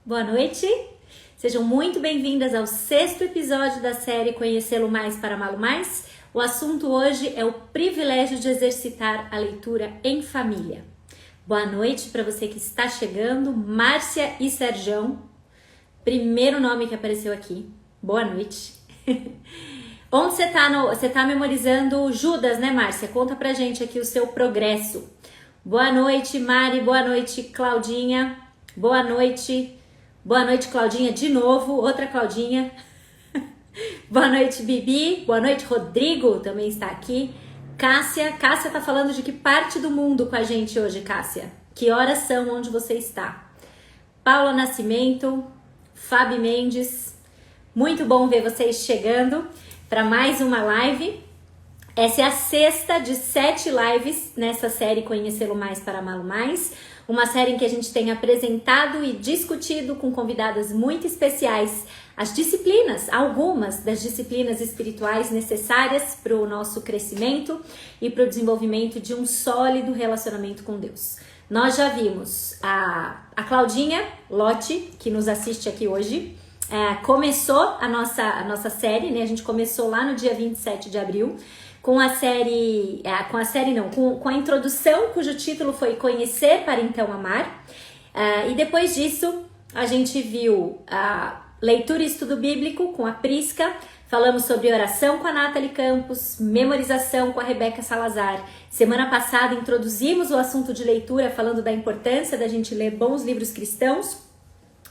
Boa noite, sejam muito bem-vindas ao 6º episódio da série Conhecê-lo Mais para Amá-lo Mais. O assunto hoje é o privilégio de exercitar a leitura em família. Boa noite para você que está chegando, Márcia e Serjão, primeiro nome que apareceu aqui. Boa noite. Onde você tá? Você tá memorizando Judas, né, Márcia? Conta pra gente aqui o seu progresso. Boa noite, Mari. Boa noite, Claudinha. Boa noite. Boa noite, Claudinha, de novo. Outra Claudinha. Boa noite, Bibi. Boa noite, Rodrigo também está aqui. Cássia. Cássia tá falando de que parte do mundo com a gente hoje, Cássia? Que horas são onde você está? Paula Nascimento. Fábio Mendes. Muito bom ver vocês chegando para mais uma live. Essa é a 6ª de 7 lives nessa série Conhecê-lo Mais para Amá-lo Mais. Uma série em que a gente tem apresentado e discutido com convidadas muito especiais as disciplinas, algumas das disciplinas espirituais necessárias para o nosso crescimento e para o desenvolvimento de um sólido relacionamento com Deus. Nós já vimos a Claudinha Lotti, que nos assiste aqui hoje, começou a nossa série, né? A gente começou lá no dia 27 de abril, com a introdução, cujo título foi Conhecer para então Amar. E depois disso, a gente viu a leitura e estudo bíblico com a Prisca, falamos sobre oração com a Nathalie Campos, memorização com a Rebeca Salazar. Semana passada introduzimos o assunto de leitura, falando da importância da gente ler bons livros cristãos,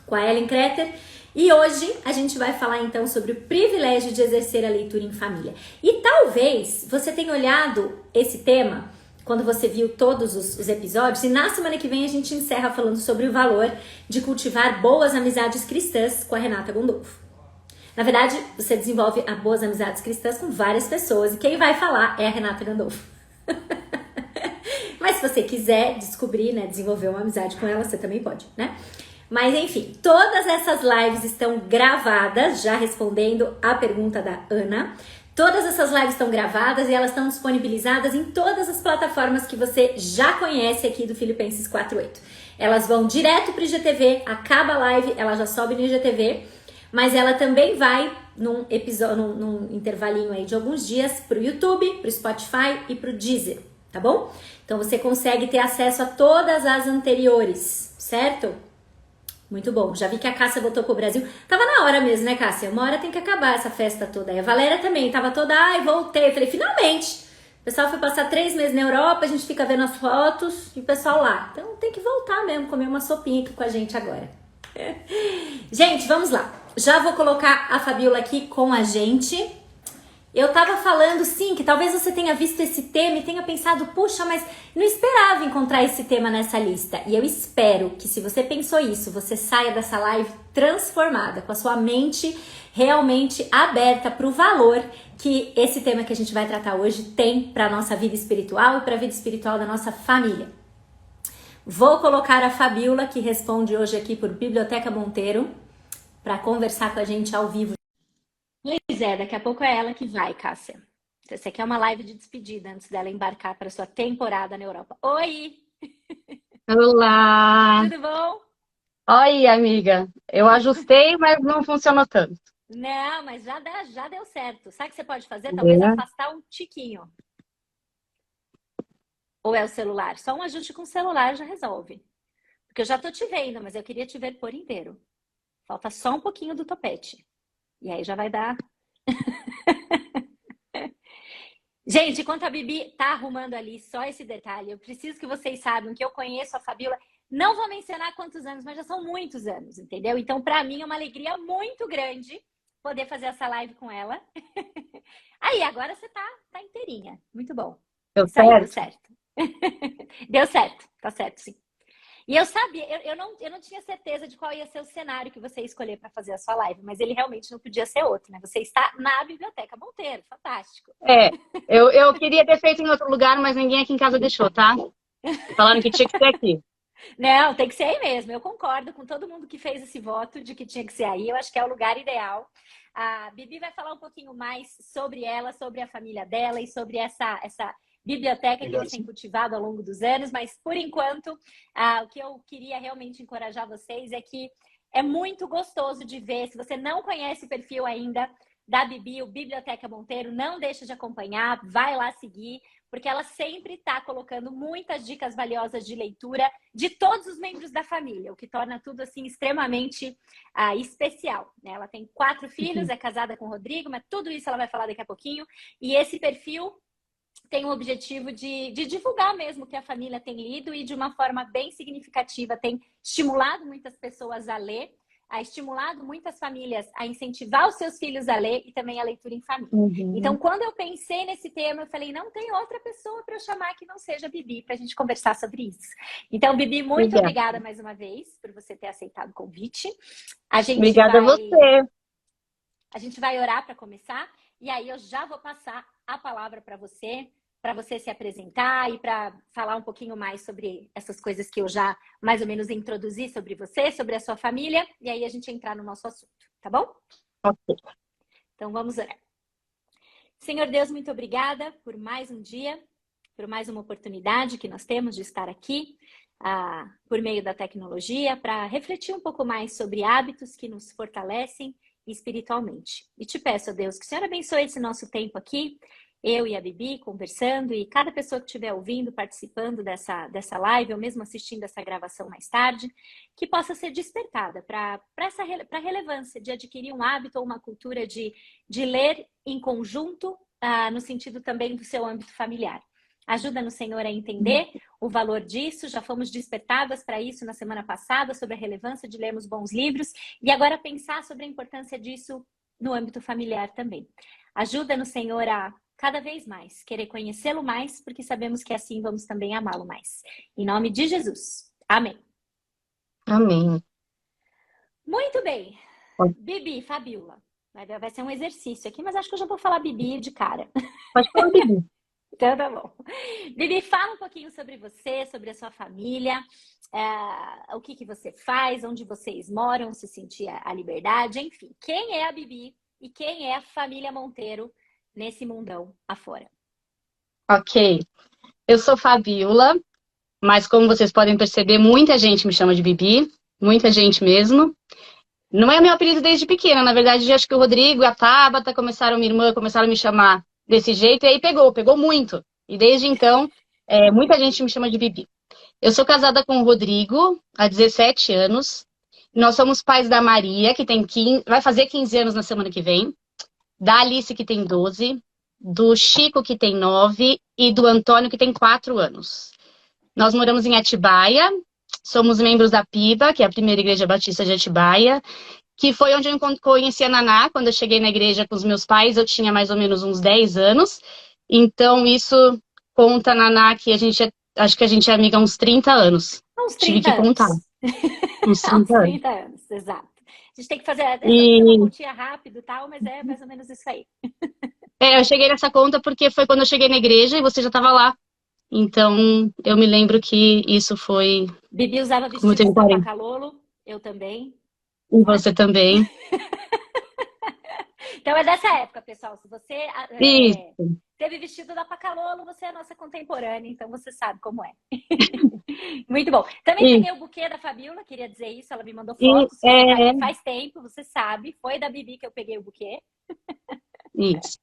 com a Ellen Kreter. E hoje a gente vai falar então sobre o privilégio de exercer a leitura em família. E talvez você tenha olhado esse tema quando você viu todos os episódios, e na semana que vem a gente encerra falando sobre o valor de cultivar boas amizades cristãs com a Renata Gondolfo. Na verdade, você desenvolve boas amizades cristãs com várias pessoas, e quem vai falar é a Renata Gandolfo. Mas se você quiser descobrir, né, desenvolver uma amizade com ela, você também pode, né? Mas enfim, todas essas lives estão gravadas, já respondendo a pergunta da Ana. Todas essas lives estão gravadas e elas estão disponibilizadas em todas as plataformas que você já conhece aqui do Filipenses 4.8. Elas vão direto para o IGTV, acaba a live, ela já sobe no IGTV, mas ela também vai num intervalinho aí de alguns dias para o YouTube, para o Spotify e para o Deezer, tá bom? Então você consegue ter acesso a todas as anteriores, certo? Muito bom. Já vi que a Cássia voltou pro Brasil. Tava na hora mesmo, né, Cássia? Uma hora tem que acabar essa festa toda. E a Valéria também tava toda, voltei. Eu falei, finalmente. O pessoal foi passar 3 meses na Europa, a gente fica vendo as fotos e o pessoal lá. Então tem que voltar mesmo, comer uma sopinha aqui com a gente agora. Gente, vamos lá. Já vou colocar a Fabiola aqui com a gente. Eu tava falando, sim, que talvez você tenha visto esse tema e tenha pensado, puxa, mas não esperava encontrar esse tema nessa lista. E eu espero que, se você pensou isso, você saia dessa live transformada, com a sua mente realmente aberta para o valor que esse tema que a gente vai tratar hoje tem para a nossa vida espiritual e para a vida espiritual da nossa família. Vou colocar a Fabiola, que responde hoje aqui por Biblioteca Monteiro, para conversar com a gente ao vivo. Pois é, daqui a pouco é ela que vai, Cássia. Essa aqui é uma live de despedida antes dela embarcar para sua temporada na Europa. Oi! Olá! Tudo bom? Oi, amiga. Eu ajustei, mas não funcionou tanto. Não, mas já deu certo. Sabe o que você pode fazer? Talvez É. afastar um tiquinho. Ou é o celular? Só um ajuste com o celular já resolve. Porque eu já tô te vendo, mas eu queria te ver por inteiro. Falta só um pouquinho do topete. E aí já vai dar. Gente, enquanto a Bibi tá arrumando ali só esse detalhe, eu preciso que vocês saibam que eu conheço a Fabiola. Não vou mencionar quantos anos, mas já são muitos anos, entendeu? Então, para mim, é uma alegria muito grande poder fazer essa live com ela. Aí, agora você tá inteirinha. Muito bom. Deu Isso aí, deu certo? certo. Deu certo, tá certo, sim. E eu sabia, eu não tinha certeza de qual ia ser o cenário que você ia escolher para fazer a sua live, mas ele realmente não podia ser outro, né? Você está na Biblioteca Monteiro, fantástico. Eu queria ter feito em outro lugar, mas ninguém aqui em casa deixou, tá? Falaram que tinha que ser aqui. Não, tem que ser aí mesmo. Eu concordo com todo mundo que fez esse voto de que tinha que ser aí. Eu acho que é o lugar ideal. A Bibi vai falar um pouquinho mais sobre ela, sobre a família dela e sobre essa biblioteca que eles têm cultivado ao longo dos anos. Mas, por enquanto, o que eu queria realmente encorajar vocês é que É muito gostoso de ver. Se você não conhece o perfil ainda da Bibi, o Biblioteca Monteiro, não deixa de acompanhar, vai lá seguir, porque ela sempre está colocando muitas dicas valiosas de leitura de todos os membros da família, o que torna tudo assim extremamente especial, né? Ela tem 4 filhos, é casada com o Rodrigo, mas tudo isso ela vai falar daqui a pouquinho. E esse perfil tem o objetivo de divulgar mesmo o que a família tem lido e de uma forma bem significativa tem estimulado muitas pessoas a ler, estimulado muitas famílias a incentivar os seus filhos a ler e também a leitura em família. Então, quando eu pensei nesse tema, eu falei, não tem outra pessoa para eu chamar que não seja a Bibi para a gente conversar sobre isso. Então, Bibi, muito obrigada mais uma vez por você ter aceitado o convite. Obrigada a você. A gente vai orar para começar e aí eu já vou passar a palavra para você se apresentar e para falar um pouquinho mais sobre essas coisas que eu já mais ou menos introduzi sobre você, sobre a sua família, e aí a gente entrar no nosso assunto, tá bom? Ok. Então vamos orar. Senhor Deus, muito obrigada por mais um dia, por mais uma oportunidade que nós temos de estar aqui por meio da tecnologia para refletir um pouco mais sobre hábitos que nos fortalecem espiritualmente. E te peço, ó Deus, que o Senhor abençoe esse nosso tempo aqui, eu e a Bibi conversando e cada pessoa que estiver ouvindo, participando dessa live ou mesmo assistindo essa gravação mais tarde, que possa ser despertada para a relevância de adquirir um hábito ou uma cultura de ler em conjunto, no sentido também do seu âmbito familiar. Ajuda-nos, Senhor, a entender o valor disso. Já fomos despertadas para isso na semana passada, sobre a relevância de lermos bons livros, e agora pensar sobre a importância disso no âmbito familiar também. Ajuda-nos, Senhor, a cada vez mais querer conhecê-lo mais, porque sabemos que assim vamos também amá-lo mais. Em nome de Jesus. Amém. Amém. Muito bem. Bibi, Fabiola. Vai ser um exercício aqui, mas acho que eu já vou falar Bibi de cara. Pode falar Bibi. Então tá bom. Bibi, fala um pouquinho sobre você, sobre a sua família, o que você faz, onde vocês moram, se sentir a liberdade, enfim. Quem é a Bibi e quem é a família Monteiro nesse mundão afora? Ok. Eu sou Fabiola, mas como vocês podem perceber, muita gente me chama de Bibi, muita gente mesmo. Não é meu apelido desde pequena, na verdade, acho que o Rodrigo e a Tabata minha irmã começaram a me chamar desse jeito, e aí pegou muito. E desde então, muita gente me chama de Bibi. Eu sou casada com o Rodrigo há 17 anos. Nós somos pais da Maria, que tem vai fazer 15 anos na semana que vem, da Alice, que tem 12, do Chico, que tem 9, e do Antônio, que tem 4 anos. Nós moramos em Atibaia, somos membros da PIBA, que é a primeira igreja batista de Atibaia, que foi onde eu conheci a Naná. Quando eu cheguei na igreja com os meus pais, eu tinha mais ou menos uns 10 anos. Então, isso conta, Naná, que acho que a gente é amiga há uns 30 anos. Uns 30 Tive que contar. Uns 30 anos, exato. A gente tem que fazer essa continha rápido e tal, mas é mais ou menos isso aí. Eu cheguei nessa conta porque foi quando eu cheguei na igreja e você já estava lá. Então, eu me lembro que isso foi... Bibi usava vestido da Pacalolo, eu também. E você também. Então é dessa época, pessoal. Se você teve vestido da Pacalolo, você é a nossa contemporânea, então você sabe como é. Muito bom. Também peguei o buquê da Fabiola, queria dizer isso, ela me mandou fotos. Faz tempo, você sabe. Foi da Bibi que eu peguei o buquê. Isso.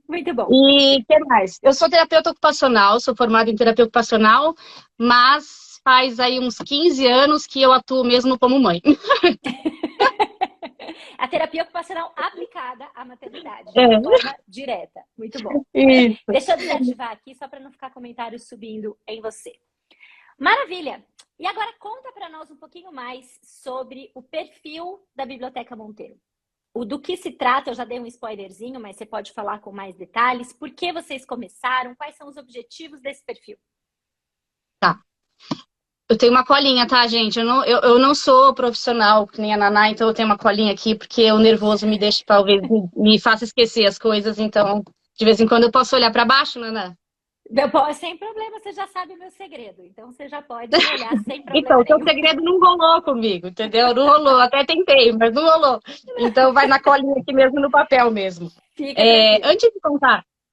Muito bom. E o que mais? Eu sou terapeuta ocupacional, sou formada em terapia ocupacional, mas faz aí uns 15 anos que eu atuo mesmo como mãe. A terapia ocupacional aplicada à maternidade, de forma direta. Muito bom. Isso. Deixa eu desativar aqui, só para não ficar comentários subindo em você. Maravilha! E agora conta para nós um pouquinho mais sobre o perfil da Biblioteca Monteiro. Do que se trata, eu já dei um spoilerzinho, mas você pode falar com mais detalhes. Por que vocês começaram? Quais são os objetivos desse perfil? Tá. Eu tenho uma colinha, tá, gente? Eu não sou profissional, que nem a Naná, então eu tenho uma colinha aqui, porque o nervoso me deixa, talvez, me faça esquecer as coisas. Então, de vez em quando eu posso olhar para baixo, Naná? Sem problema, você já sabe o meu segredo. Então, você já pode olhar sem problema Então, o seu segredo não rolou comigo, entendeu? Não rolou. Até tentei, mas não rolou. Então, vai na colinha aqui mesmo, no papel mesmo.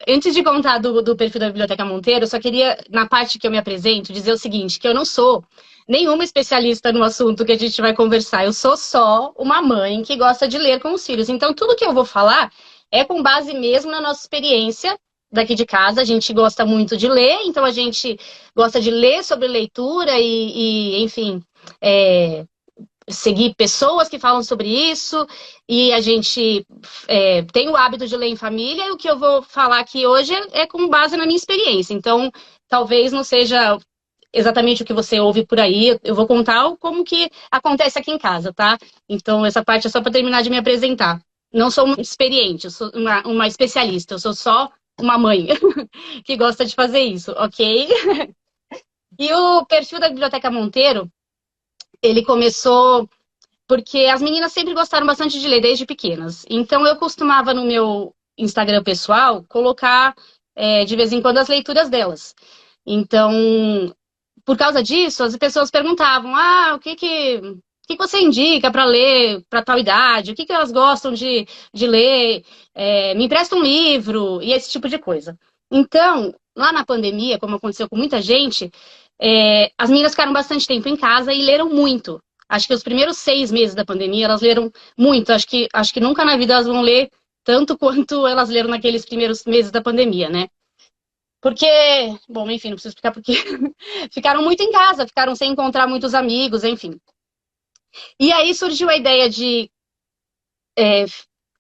Antes de contar do perfil da Biblioteca Monteiro, eu só queria, na parte que eu me apresento, dizer o seguinte, que eu não sou nenhuma especialista no assunto que a gente vai conversar. Eu sou só uma mãe que gosta de ler com os filhos. Então, tudo que eu vou falar é com base mesmo na nossa experiência daqui de casa. A gente gosta muito de ler, então a gente gosta de ler sobre leitura enfim, seguir pessoas que falam sobre isso, e a gente tem o hábito de ler em família, e o que eu vou falar aqui hoje é com base na minha experiência. Então, talvez não seja exatamente o que você ouve por aí, eu vou contar como que acontece aqui em casa, tá? Então, essa parte é só para terminar de me apresentar. Não sou uma experiente, eu sou uma especialista, eu sou só uma mãe que gosta de fazer isso, ok? E o perfil da Biblioteca Monteiro, ele começou porque as meninas sempre gostaram bastante de ler desde pequenas. Então eu costumava no meu Instagram pessoal colocar de vez em quando as leituras delas. Então, por causa disso, as pessoas perguntavam: o que você indica para ler para tal idade? O que elas gostam de ler? Me empresta um livro e esse tipo de coisa. Então, lá na pandemia, como aconteceu com muita gente, as meninas ficaram bastante tempo em casa e leram muito. Acho que os primeiros 6 meses da pandemia elas leram muito. Acho que nunca na vida elas vão ler tanto quanto elas leram naqueles primeiros meses da pandemia, né? Porque, bom, enfim, não preciso explicar porque ficaram muito em casa, ficaram sem encontrar muitos amigos, enfim. E aí surgiu a ideia de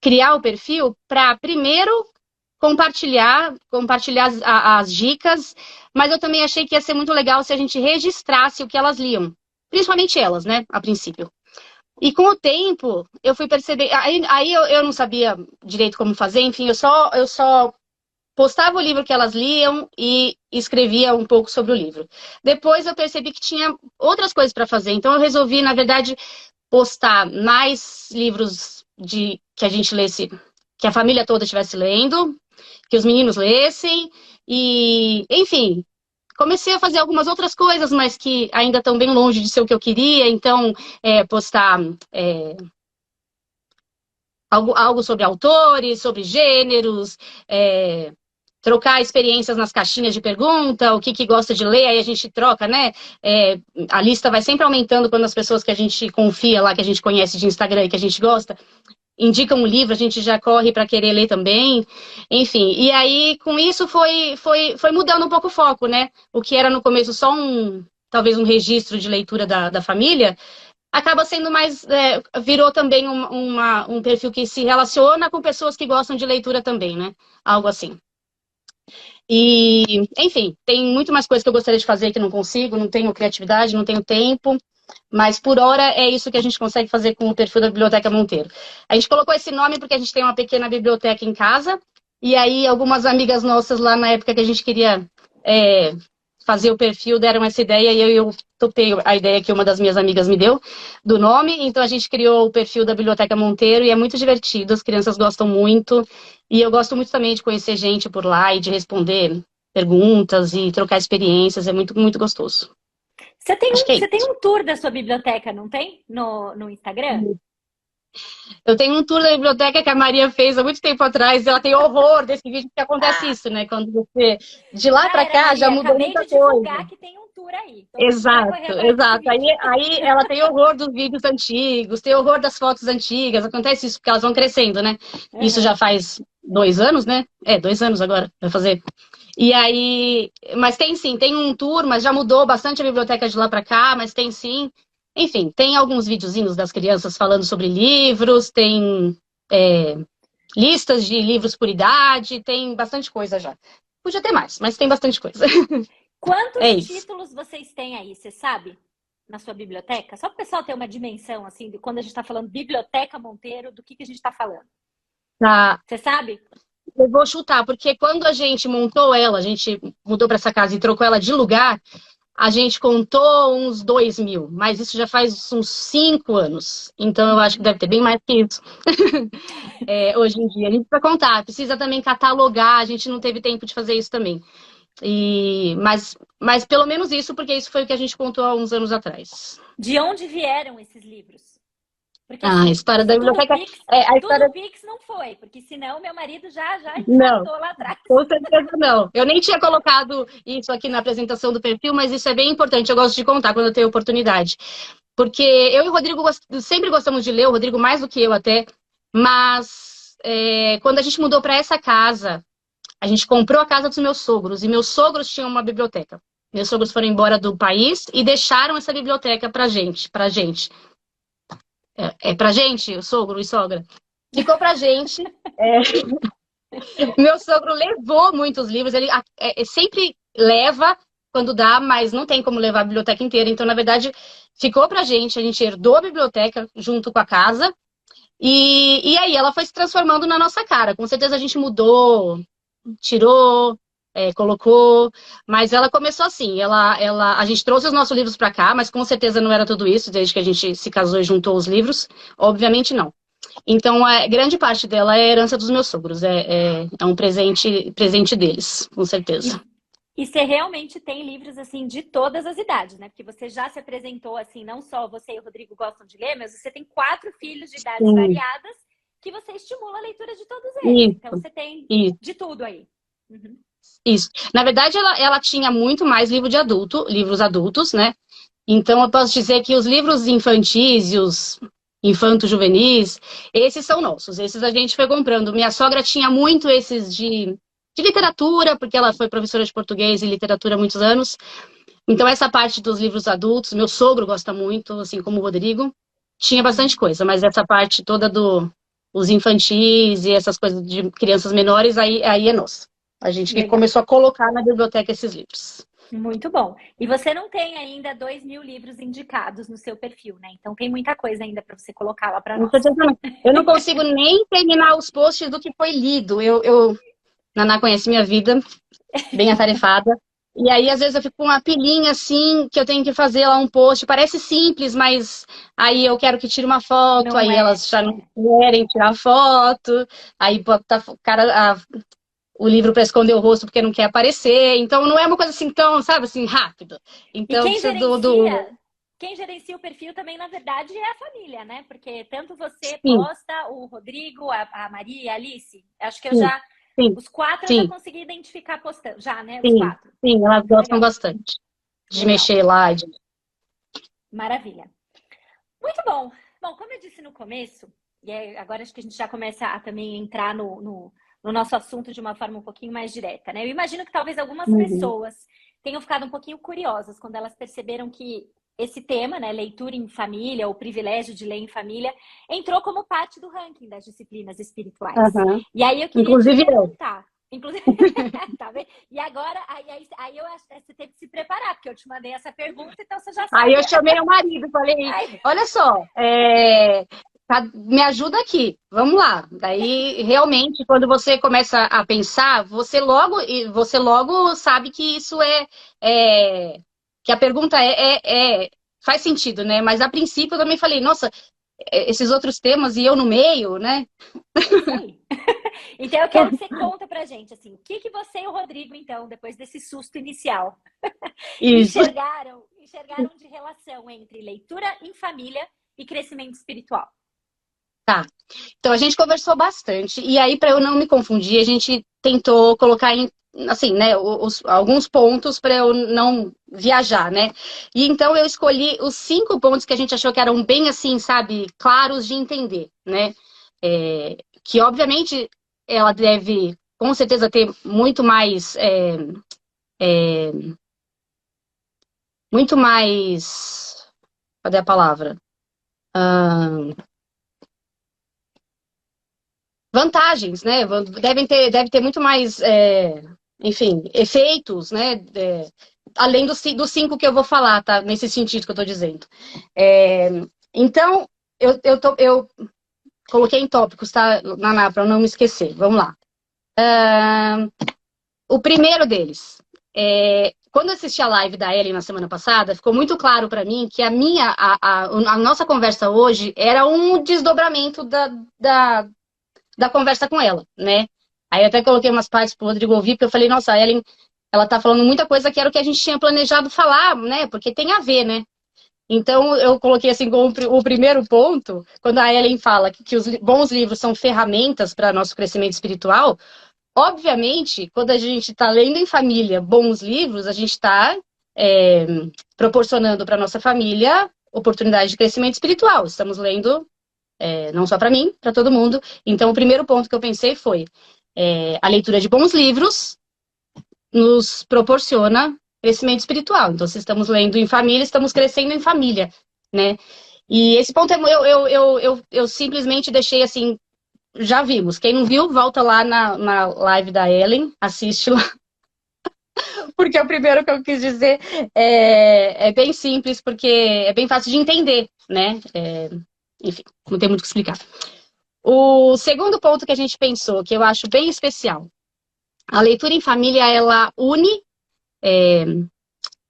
criar o perfil para, primeiro, compartilhar as dicas, mas eu também achei que ia ser muito legal se a gente registrasse o que elas liam. Principalmente elas, né, a princípio. E com o tempo, eu fui perceber... Aí eu não sabia direito como fazer, enfim, eu só postava o livro que elas liam e escrevia um pouco sobre o livro. Depois eu percebi que tinha outras coisas para fazer, então eu resolvi, na verdade, postar mais livros que a gente lesse, que a família toda estivesse lendo, que os meninos lessem, e, enfim, comecei a fazer algumas outras coisas, mas que ainda estão bem longe de ser o que eu queria, então, postar algo sobre autores, sobre gêneros, trocar experiências nas caixinhas de pergunta, o que gosta de ler, aí a gente troca, né? A lista vai sempre aumentando quando as pessoas que a gente confia lá, que a gente conhece de Instagram e que a gente gosta, indicam um livro, a gente já corre para querer ler também, enfim. E aí, com isso, foi mudando um pouco o foco, né? O que era no começo só talvez um registro de leitura da família, acaba sendo mais, virou também um perfil que se relaciona com pessoas que gostam de leitura também, né? Algo assim. E, enfim, tem muito mais coisas que eu gostaria de fazer que não consigo, não tenho criatividade, não tenho tempo, mas por hora é isso que a gente consegue fazer com o perfil da Biblioteca Monteiro. A gente colocou esse nome porque a gente tem uma pequena biblioteca em casa, e aí algumas amigas nossas lá na época que a gente queria fazer o perfil deram essa ideia e eu topei a ideia que uma das minhas amigas me deu do nome, então a gente criou o perfil da Biblioteca Monteiro e é muito divertido, as crianças gostam muito, e eu gosto muito também de conhecer gente por lá e de responder perguntas e trocar experiências, é muito, muito gostoso. Você tem Acho que é você tem isso. um tour da sua biblioteca, não tem? No Instagram? Eu tenho um tour da biblioteca que a Maria fez há muito tempo atrás, ela tem horror desse vídeo, porque acontece isso, né? Quando você, de lá Já pra era, cá, já Maria. mudou Acabei muita de coisa. divulgar que tem um tour aí. Todo mundo vai correr Exato, atrás desse exato. vídeo. Aí ela tem horror dos vídeos antigos, tem horror das fotos antigas, acontece isso porque elas vão crescendo, né? Isso Uhum. já faz 2 anos, né? 2 anos agora, vai fazer. E aí, mas tem sim, tem um tour, mas já mudou bastante a biblioteca de lá pra cá, mas tem sim. Enfim, tem alguns videozinhos das crianças falando sobre livros, tem listas de livros por idade, tem bastante coisa já. Podia ter mais, mas tem bastante coisa. É Quantos isso. títulos vocês têm aí, você sabe? Na sua biblioteca? Só para o pessoal ter uma dimensão, assim, de quando a gente está falando Biblioteca Monteiro, do que a gente está falando. Tá. Você sabe? Eu vou chutar, porque quando a gente montou ela, a gente mudou para essa casa e trocou ela de lugar, a gente contou uns 2.000, mas isso já faz uns 5 anos. Então eu acho que deve ter bem mais que isso. Hoje em dia. A gente precisa contar, precisa também catalogar, a gente não teve tempo de fazer isso também. Mas pelo menos isso, porque isso foi o que a gente contou há uns anos atrás. De onde vieram esses livros? Porque Ah, a assim, história da biblioteca. A tudo história. Pix não foi, porque senão meu marido já Não, infartou lá atrás. com certeza não. Eu nem tinha colocado isso aqui na apresentação do perfil, mas isso é bem importante. Eu gosto de contar quando eu tenho oportunidade. Porque eu e o Rodrigo sempre gostamos de ler, o Rodrigo mais do que eu até. Mas quando a gente mudou para essa casa, a gente comprou a casa dos meus sogros. E meus sogros tinham uma biblioteca. Meus sogros foram embora do país e deixaram essa biblioteca pra gente. Pra gente. Pra gente, o sogro e sogra. Ficou pra gente. Meu sogro levou muitos livros, ele sempre leva quando dá, mas não tem como levar a biblioteca inteira. Então, na verdade, ficou pra gente, a gente herdou a biblioteca junto com a casa, e aí ela foi se transformando na nossa cara. Com certeza a gente mudou, tirou, colocou, mas ela começou assim, a gente trouxe os nossos livros pra cá, mas com certeza não era tudo isso, desde que a gente se casou e juntou os livros, obviamente não. Então, grande parte dela é herança dos meus sogros. É um presente deles, com certeza. E você realmente tem livros assim de todas as idades, né? Porque você já se apresentou assim, não só você e o Rodrigo gostam de ler, mas você tem 4 filhos de idades Sim, variadas que você estimula a leitura de todos eles. Então isso, você tem isso, de tudo aí. Uhum. isso. Na verdade, ela tinha muito mais livro de adulto, livros adultos, né? Então, eu posso dizer que os livros infantis e os infanto-juvenis, esses são nossos. Esses a gente foi comprando. Minha sogra tinha muito esses de literatura, porque ela foi professora de português e literatura há muitos anos. Então, essa parte dos livros adultos, meu sogro gosta muito, assim como o Rodrigo. Tinha bastante coisa, mas essa parte toda os infantis e essas coisas de crianças menores, aí é nossa. A gente que Legal. começou a colocar na biblioteca esses livros. Muito bom. E você não tem ainda 2.000 livros indicados no seu perfil, né? Então tem muita coisa ainda para você colocar lá para Não nós. tô te falando. Eu não consigo nem terminar os posts do que foi lido. Naná conhece minha vida, bem atarefada. E aí, às vezes, eu fico com uma pilinha assim, que eu tenho que fazer lá um post. Parece simples, mas aí eu quero que tire uma foto, Não aí é? elas já não querem tirar foto, aí bota o livro para esconder o rosto porque não quer aparecer. Então, não é uma coisa assim tão, sabe, assim, rápido. E Então, precisa do. quem gerencia o perfil também, na verdade, é a família, né? Porque tanto você Sim, posta, o Rodrigo, a Maria e a Alice, acho que sim, sim, os 4 eu já sim, consegui identificar postando, já, né? Os sim, 4. sim, elas Muito gostam legal, bastante de legal, mexer lá. maravilha. Muito bom. Bom, como eu disse no começo, agora acho que a gente já começa a também entrar no nosso assunto de uma forma um pouquinho mais direta, né? Eu imagino que talvez algumas Uhum. pessoas tenham ficado um pouquinho curiosas quando elas perceberam que esse tema, né, leitura em família, o privilégio de ler em família, entrou como parte do ranking das disciplinas espirituais. Aham. E aí eu queria te Inclusive eu. perguntar, inclusive, tá vendo? E agora, aí eu acho que você teve que se preparar, porque eu te mandei essa pergunta, então você já Aí sabe. eu chamei o marido e falei, Ai, olha só, me ajuda aqui, vamos lá. Daí, realmente, quando você começa a pensar, você logo sabe que isso que a pergunta faz sentido, né? Mas a princípio eu também falei, nossa, esses outros temas e eu no meio, né? é isso aí. Então eu quero que você conta pra gente, assim, o que que você e o Rodrigo, então, depois desse susto inicial, Isso. enxergaram de relação entre leitura em família e crescimento espiritual. Tá. Então a gente conversou bastante e aí para eu não me confundir, a gente tentou colocar em assim, né, alguns pontos para eu não viajar, né? E então eu escolhi os 5 pontos que a gente achou que eram bem assim, sabe, claros de entender, né? Que obviamente ela deve com certeza ter é, muito mais, cadê a palavra? Vantagens, né? Deve ter muito mais, enfim, efeitos, né? Além dos 5 que eu vou falar, tá? Nesse sentido que eu estou dizendo. É, então, eu coloquei em tópicos, tá, Naná, para eu não me esquecer. Vamos lá. O primeiro deles. Quando eu assisti a live da Ellen na semana passada, ficou muito claro para mim que a nossa conversa hoje era um desdobramento da conversa com ela, né? Aí eu até coloquei umas partes pro Rodrigo ouvir, porque eu falei, nossa, ela tá falando muita coisa que era o que a gente tinha planejado falar, né? Porque tem a ver, né? Então, eu coloquei assim como o primeiro ponto, quando a Ellen fala que os bons livros são ferramentas para nosso crescimento espiritual, obviamente, quando a gente está lendo em família bons livros, a gente está proporcionando para nossa família oportunidade de crescimento espiritual. Estamos lendo, não só para mim, para todo mundo. Então, o primeiro ponto que eu pensei foi a leitura de bons livros nos proporciona crescimento espiritual. Então, se estamos lendo em família, estamos crescendo em família, né? E esse ponto eu simplesmente deixei assim, já vimos. Quem não viu, volta lá na live da Ellen, assiste lá. Porque é o primeiro que eu quis dizer é bem simples, porque é bem fácil de entender, né? Enfim, não tem muito o que explicar. O segundo ponto que a gente pensou, que eu acho bem especial, a leitura em família, ela une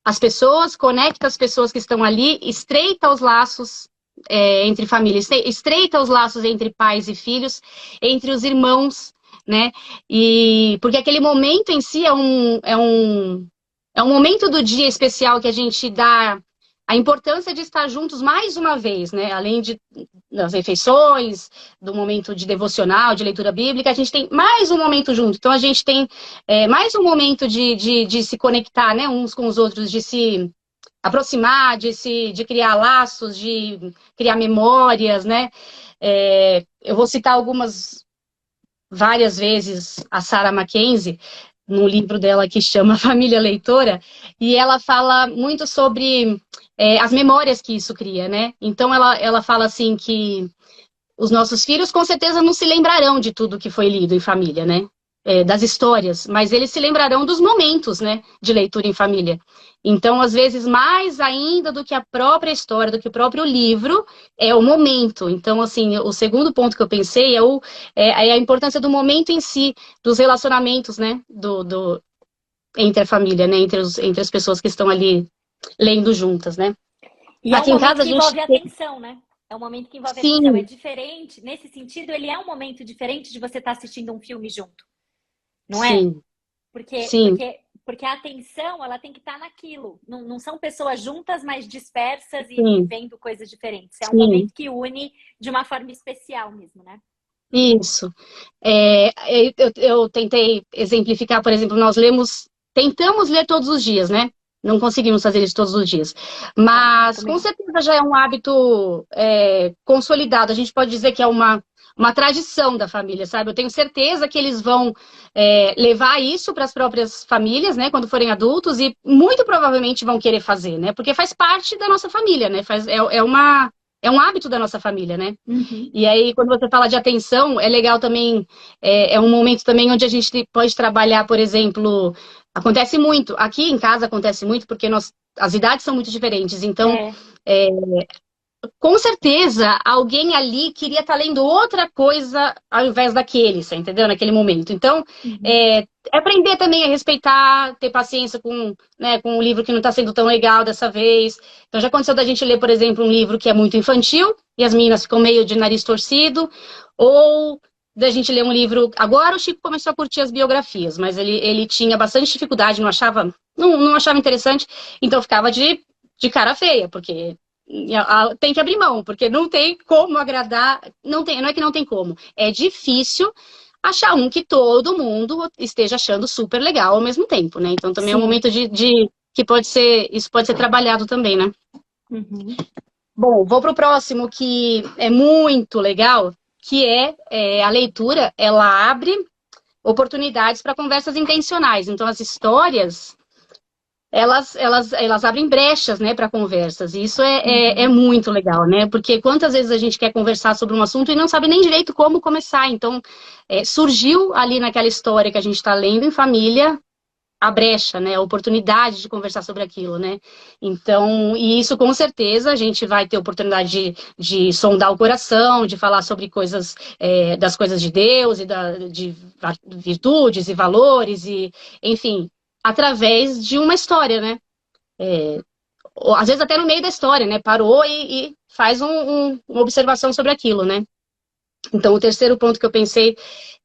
as pessoas, conecta as pessoas que estão ali, estreita os laços entre famílias, estreita os laços entre pais e filhos, entre os irmãos, né? E porque aquele momento em si é um momento do dia especial que a gente dá a importância de estar juntos mais uma vez, né? Além das refeições, do momento de devocional, de leitura bíblica, a gente tem mais um momento junto. Então, a gente tem mais um momento de se conectar, né? Uns com os outros, de se aproximar, de criar laços, de criar memórias, né? Eu vou citar várias vezes a Sarah Mackenzie, no livro dela que chama Família Leitora, e ela fala muito sobre as memórias que isso cria, né? Então ela fala assim que os nossos filhos com certeza não se lembrarão de tudo que foi lido em família, né? Das histórias, mas eles se lembrarão dos momentos, né, de leitura em família. Então, às vezes, mais ainda do que a própria história, do que o próprio livro, é o momento. Então, assim, o segundo ponto que eu pensei é a importância do momento em si, dos relacionamentos, né, entre a família, né, entre as pessoas que estão ali lendo juntas, né. E aqui é um momento que envolve atenção, né? É um momento que envolve atenção. É diferente, nesse sentido, ele é um momento diferente de você estar assistindo um filme junto. Não é? Sim. Porque a atenção, ela tem que estar naquilo. Não são pessoas juntas, mas dispersas e vendo coisas diferentes. É um momento que une de uma forma especial mesmo, né? Isso. Eu tentei exemplificar, por exemplo, tentamos ler todos os dias, né? Não conseguimos fazer isso todos os dias. Mas, com certeza, já é um hábito consolidado. A gente pode dizer que é uma tradição da família, sabe? Eu tenho certeza que eles vão levar isso para as próprias famílias, né? Quando forem adultos, e muito provavelmente vão querer fazer, né? Porque faz parte da nossa família, né? É um hábito da nossa família, né? Uhum. E aí, quando você fala de atenção, é legal também, é um momento também onde a gente pode trabalhar, por exemplo, acontece muito, aqui em casa acontece muito, porque as idades são muito diferentes, então, com certeza, alguém ali queria estar lendo outra coisa ao invés daquele, você entendeu? Naquele momento. Então, aprender também a respeitar, ter paciência com um livro que não está sendo tão legal dessa vez. Então, já aconteceu da gente ler, por exemplo, um livro que é muito infantil, e as meninas ficam meio de nariz torcido, ou da gente ler um livro... Agora o Chico começou a curtir as biografias, mas ele tinha bastante dificuldade, não achava interessante, então ficava de cara feia, porque... tem que abrir mão, porque não tem como agradar, não é que não tem como, é difícil achar um que todo mundo esteja achando super legal ao mesmo tempo, né? Então também é um momento que isso pode ser trabalhado também, né? Uhum. Bom, vou pro próximo, que é muito legal, que é a leitura, ela abre oportunidades para conversas intencionais. Então as histórias... Elas abrem brechas, né, para conversas, e isso é muito legal, né, porque quantas vezes a gente quer conversar sobre um assunto e não sabe nem direito como começar, então surgiu ali naquela história que a gente está lendo em família, a brecha, né, a oportunidade de conversar sobre aquilo, né, então, e isso com certeza a gente vai ter oportunidade de sondar o coração, de falar sobre coisas, das coisas de Deus, e de virtudes e valores, e enfim, através de uma história, né? Às vezes até no meio da história, né? Parou e faz uma observação sobre aquilo, né? Então, o terceiro ponto que eu pensei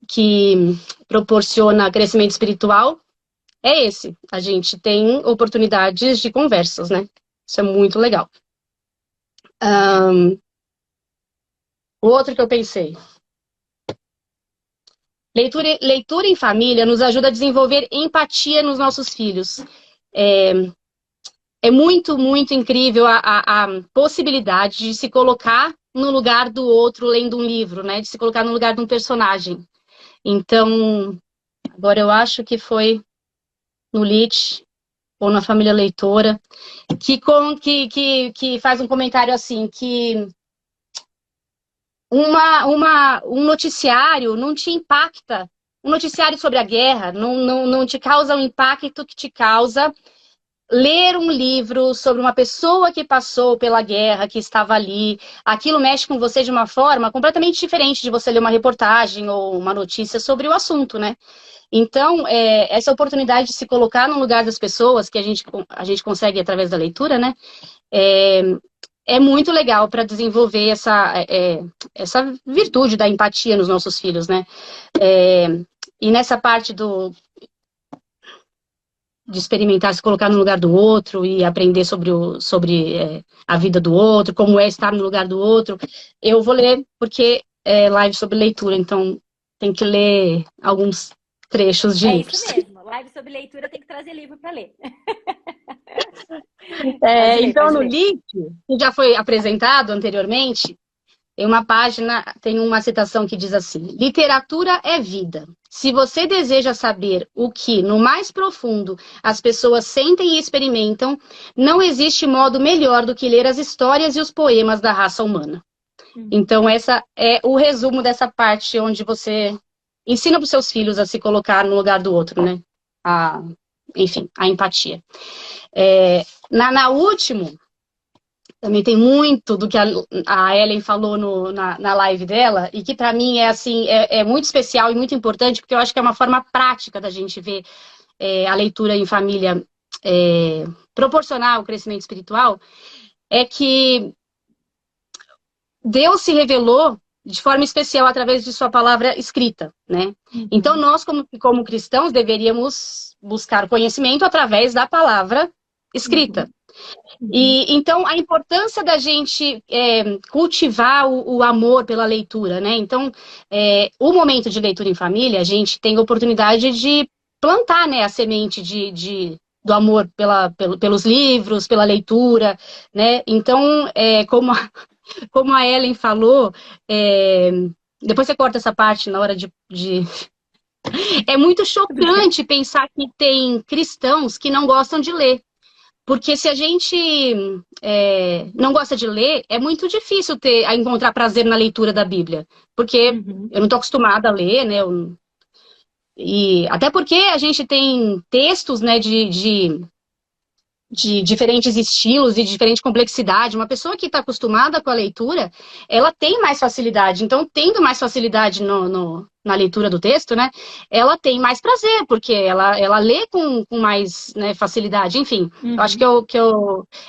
que proporciona crescimento espiritual é esse. A gente tem oportunidades de conversas, né? Isso é muito legal. O outro que eu pensei. Leitura em família nos ajuda a desenvolver empatia nos nossos filhos. É, é muito, muito incrível a possibilidade de se colocar no lugar do outro lendo um livro, né? De se colocar no lugar de um personagem. Então, agora eu acho que foi no Lit ou na Família Leitora, que faz um comentário assim, que um noticiário não te impacta, um noticiário sobre a guerra não te causa o impacto que te causa ler um livro sobre uma pessoa que passou pela guerra, que estava ali. Aquilo mexe com você de uma forma completamente diferente de você ler uma reportagem ou uma notícia sobre o assunto, né? Então, essa oportunidade de se colocar no lugar das pessoas, que a gente consegue através da leitura, né? É muito legal para desenvolver essa virtude da empatia nos nossos filhos, né? E nessa parte de experimentar, se colocar no lugar do outro e aprender sobre a vida do outro, como é estar no lugar do outro, eu vou ler, porque é live sobre leitura, então tem que ler alguns trechos de livros. É isso mesmo. Live sobre leitura tem que trazer livro para ler. Então, no LIT, que já foi apresentado anteriormente, tem uma página, tem uma citação que diz assim: literatura é vida. Se você deseja saber o que, no mais profundo, as pessoas sentem e experimentam, não existe modo melhor do que ler as histórias e os poemas da raça humana. Então, essa é o resumo dessa parte onde você ensina para os seus filhos a se colocar no lugar do outro, né? Enfim, a empatia. Na última, também tem muito do que a Ellen falou na live dela, e que para mim é muito especial e muito importante, porque eu acho que é uma forma prática da gente ver a leitura em família proporcionar o crescimento espiritual, é que Deus se revelou de forma especial através de sua palavra escrita, né? Então nós, como cristãos, deveríamos buscar conhecimento através da palavra escrita. E então a importância da gente cultivar o amor pela leitura, né? Então, o momento de leitura em família, a gente tem a oportunidade de plantar, né, a semente do amor pelos livros, pela leitura, né? Então, como a Ellen falou, depois você corta essa parte na hora de... É muito chocante pensar que tem cristãos que não gostam de ler. Porque se a gente não gosta de ler, é muito difícil encontrar prazer na leitura da Bíblia. Porque eu não estou acostumada a ler, né? E até porque a gente tem textos, né, de diferentes estilos e diferente complexidade. Uma pessoa que está acostumada com a leitura, ela tem mais facilidade. Então, tendo mais facilidade na leitura do texto, né, ela tem mais prazer, porque ela lê com mais, né, facilidade. Enfim, eu acho que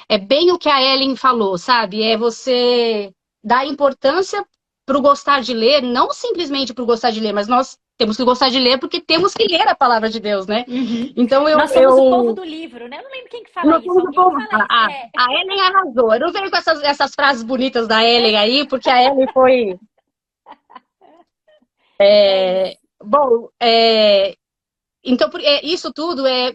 é bem o que a Ellen falou, sabe? É você dar importância para o gostar de ler, não simplesmente para o gostar de ler, mas nós temos que gostar de ler porque temos que ler a palavra de Deus, né? Então nós somos o povo do livro, né? Eu não lembro quem que fala isso. Alguém fala isso. A Ellen arrasou. Eu não venho com essas frases bonitas da Ellen aí, porque a Ellen foi... Bom, então isso tudo é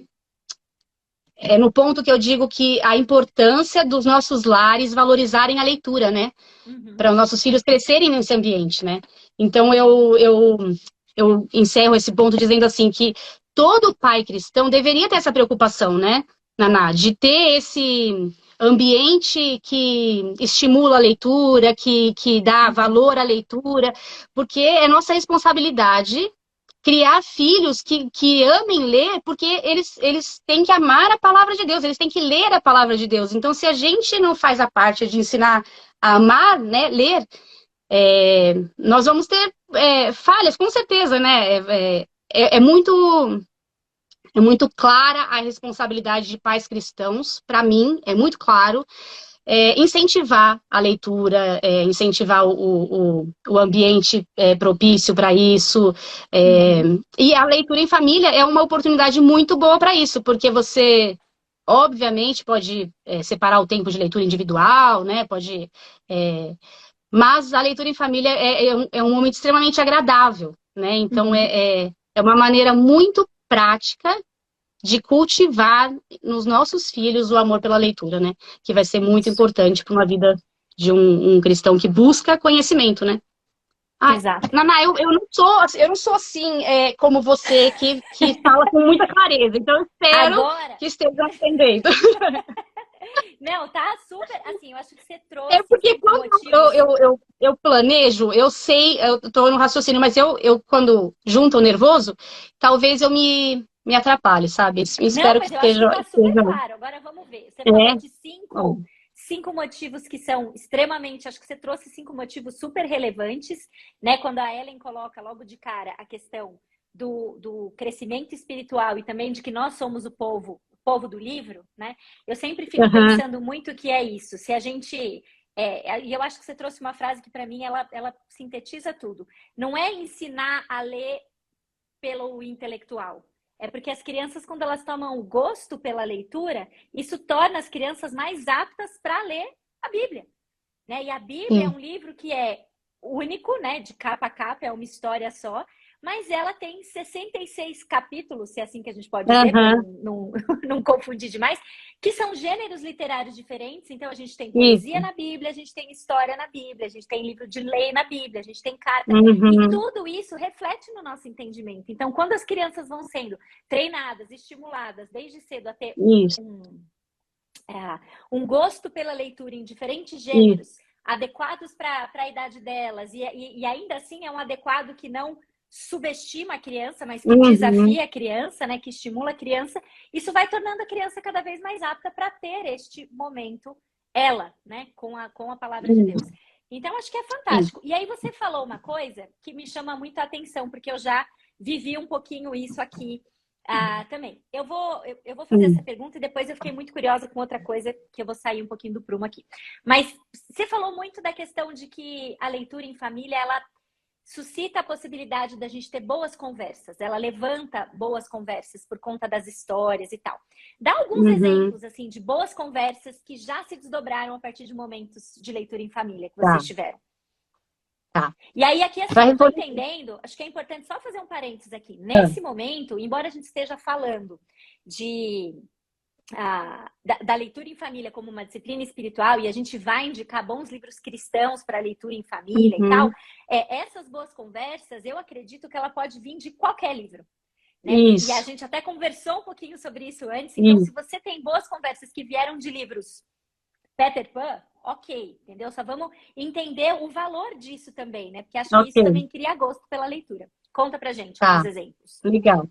no ponto que eu digo que a importância dos nossos lares valorizarem a leitura, né? Para os nossos filhos crescerem nesse ambiente, né? Então eu encerro esse ponto dizendo assim que todo pai cristão deveria ter essa preocupação, né, Naná, de ter esse ambiente que estimula a leitura, que dá valor à leitura, porque é nossa responsabilidade criar filhos que amem ler, porque eles têm que amar a palavra de Deus, eles têm que ler a palavra de Deus. Então, se a gente não faz a parte de ensinar a amar, né, ler, nós vamos ter falhas, com certeza, né? É muito clara a responsabilidade de pais cristãos, para mim, é muito claro, incentivar a leitura, incentivar o ambiente propício para isso. E a leitura em família é uma oportunidade muito boa para isso, porque você Obviamente pode separar o tempo de leitura individual, né? Pode, mas a leitura em família é um momento extremamente agradável, né? Então Uhum. é uma maneira muito prática de cultivar nos nossos filhos o amor pela leitura, né? Que vai ser muito Isso. importante para uma vida de um cristão que busca conhecimento, né? Ah, Exato. Naná, eu não sou assim como você que fala com muita clareza. Então eu espero Agora, que esteja entendendo. não, tá super. Assim, eu acho que você É trouxe porque cinco quando motivos. eu planejo, eu sei, eu tô no raciocínio, mas eu quando junto o nervoso, talvez eu me atrapalhe, sabe? Não, Espero que mas eu acho que tá super esteja. claro. Agora vamos ver. Você falou É, de ó, cinco motivos que são extremamente. Acho que você trouxe cinco motivos super relevantes, né? Quando a Ellen coloca logo de cara a questão do crescimento espiritual e também de que nós somos o povo do livro, né? Eu sempre fico aham, pensando muito que é isso. Se a gente. E eu acho que você trouxe uma frase que, para mim, ela sintetiza tudo. Não é ensinar a ler pelo intelectual. É porque as crianças, quando elas tomam o gosto pela leitura, isso torna as crianças mais aptas para ler a Bíblia. Né? E a Bíblia é sim. um livro que é único, né? De capa a capa, é uma história só, mas ela tem 66 capítulos, se é assim que a gente pode dizer, para Aham, não confundir demais, que são gêneros literários diferentes. Então, a gente tem poesia isso. na Bíblia, a gente tem história na Bíblia, a gente tem livro de lei na Bíblia, a gente tem carta, e Uhum, tudo isso reflete no nosso entendimento. Então, quando as crianças vão sendo treinadas, estimuladas desde cedo a ter isso, um gosto pela leitura em diferentes isso. gêneros, adequados para a idade delas, e ainda assim é um adequado que não subestima a criança, mas que Uhum, desafia a criança, né, que estimula a criança, isso vai tornando a criança cada vez mais apta para ter este momento, ela, né, com a palavra de Deus. isso, Então, acho que é isso. fantástico. E aí você falou uma coisa que me chama muito a atenção, porque eu já vivi um pouquinho isso aqui também. Eu vou fazer essa Hum. pergunta e depois eu fiquei muito curiosa com outra coisa que eu vou sair um pouquinho do prumo aqui. Mas você falou muito da questão de que a leitura em família, ela suscita a possibilidade da gente ter boas conversas. Ela levanta boas conversas por conta das histórias e tal. Dá alguns Uhum, exemplos assim de boas conversas que já se desdobraram a partir de momentos de leitura em família que tá, vocês tiveram. tá. E aí, aqui, Para assim, eu tô responder. entendendo, acho que é importante só fazer um parênteses aqui. Ah, Nesse momento, embora a gente esteja falando de da leitura em família como uma disciplina espiritual, e a gente vai indicar bons livros cristãos para leitura em família e tal, uhum, essas boas conversas, eu acredito que ela pode vir de qualquer livro. Né? E a isso, gente até conversou um pouquinho sobre isso antes, então isso, se você tem boas conversas que vieram de livros Peter Pan, ok, entendeu? Só vamos entender o valor disso também, né? Porque acho que isso ok, também cria gosto pela leitura. Conta pra gente alguns tá, exemplos. legal.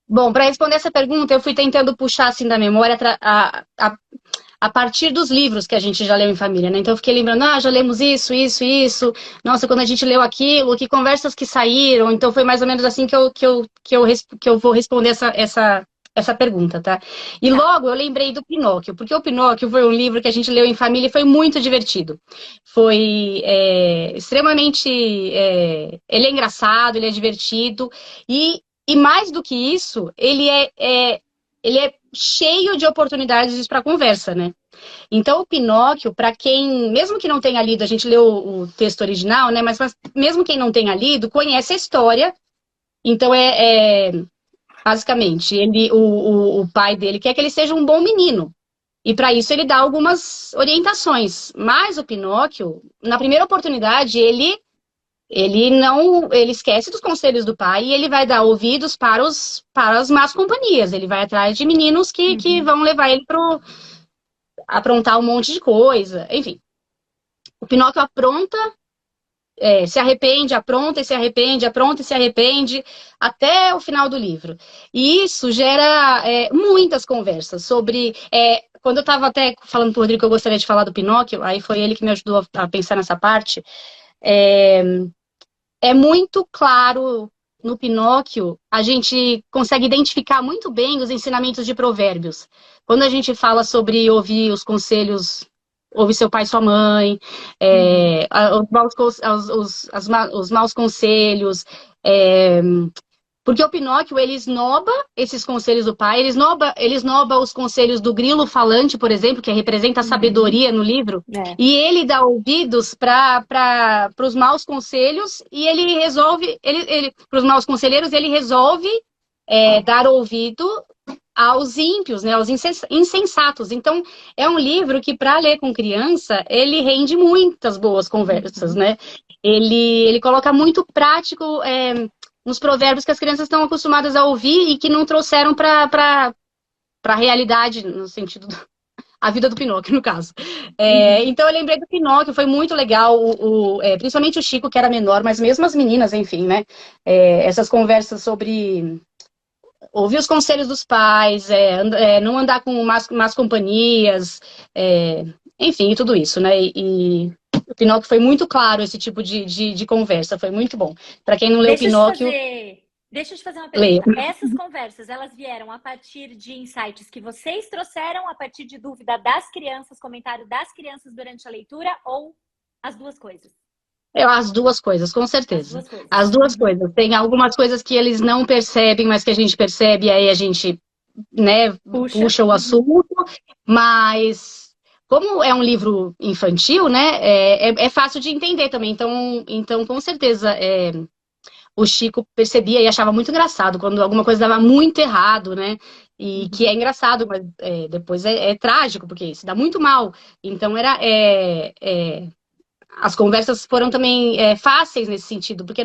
Bom, para responder essa pergunta, eu fui tentando puxar assim da memória a partir dos livros que a gente já leu em família, né? Então eu fiquei lembrando, já lemos isso, isso, isso. Nossa, quando a gente leu aquilo, que conversas que saíram. Então foi mais ou menos assim que eu vou responder essa pergunta, tá? E Tá. logo eu lembrei do Pinóquio, porque o Pinóquio foi um livro que a gente leu em família e foi muito divertido. Foi extremamente. Ele é engraçado, ele é divertido. E mais do que isso, ele é cheio de oportunidades para conversa, né? Então, o Pinóquio, para quem, mesmo que não tenha lido, a gente leu o texto original, né? Mas mesmo quem não tenha lido, conhece a história. Então, basicamente, o pai dele quer que ele seja um bom menino. E para isso ele dá algumas orientações. Mas o Pinóquio, na primeira oportunidade, ele esquece dos conselhos do pai e ele vai dar ouvidos para as más companhias. Ele vai atrás de meninos que Uhum. vão levar ele para aprontar um monte de coisa. Enfim, o Pinóquio apronta, se arrepende, apronta e se arrepende, apronta e se arrepende, até o final do livro. E isso gera muitas conversas sobre. Quando eu estava até falando para o Rodrigo que eu gostaria de falar do Pinóquio, aí foi ele que me ajudou a pensar nessa parte. É, é muito claro no Pinóquio, a gente consegue identificar muito bem os ensinamentos de provérbios. Quando a gente fala sobre ouvir os conselhos, ouvir seu pai e sua mãe, Uhum. os maus conselhos, é, Porque o Pinóquio, ele esnoba esses conselhos do pai, ele esnoba os conselhos do grilo falante, por exemplo, que representa a sabedoria no livro, É. e ele dá ouvidos para os maus conselhos, e ele resolve, para os maus conselheiros, ele resolve dar ouvido aos ímpios, né, aos insensatos. Então, é um livro que, para ler com criança, ele rende muitas boas conversas, né? Ele coloca muito prático nos provérbios que as crianças estão acostumadas a ouvir e que não trouxeram para a realidade, no sentido a vida do Pinóquio, no caso. Então, eu lembrei do Pinóquio, foi muito legal, principalmente o Chico, que era menor, mas mesmo as meninas, enfim, né? Essas conversas sobre ouvir os conselhos dos pais, não andar com más companhias, enfim, tudo isso, né? E o Pinóquio foi muito claro, esse tipo de conversa, foi muito bom. Para quem não leu Pinóquio, deixa eu te fazer uma leia. pergunta. Essas conversas, elas vieram a partir de insights que vocês trouxeram, a partir de dúvida das crianças, comentário das crianças durante a leitura, ou as duas coisas? As duas coisas, com certeza. As duas coisas. Tem algumas coisas que eles não percebem, mas que a gente percebe, aí a gente, né, puxa o assunto, mas como é um livro infantil, né, é fácil de entender também. Então com certeza, o Chico percebia e achava muito engraçado quando alguma coisa dava muito errado, né? E que é engraçado, mas depois é trágico, porque se dá muito mal. Então as conversas foram também fáceis nesse sentido, porque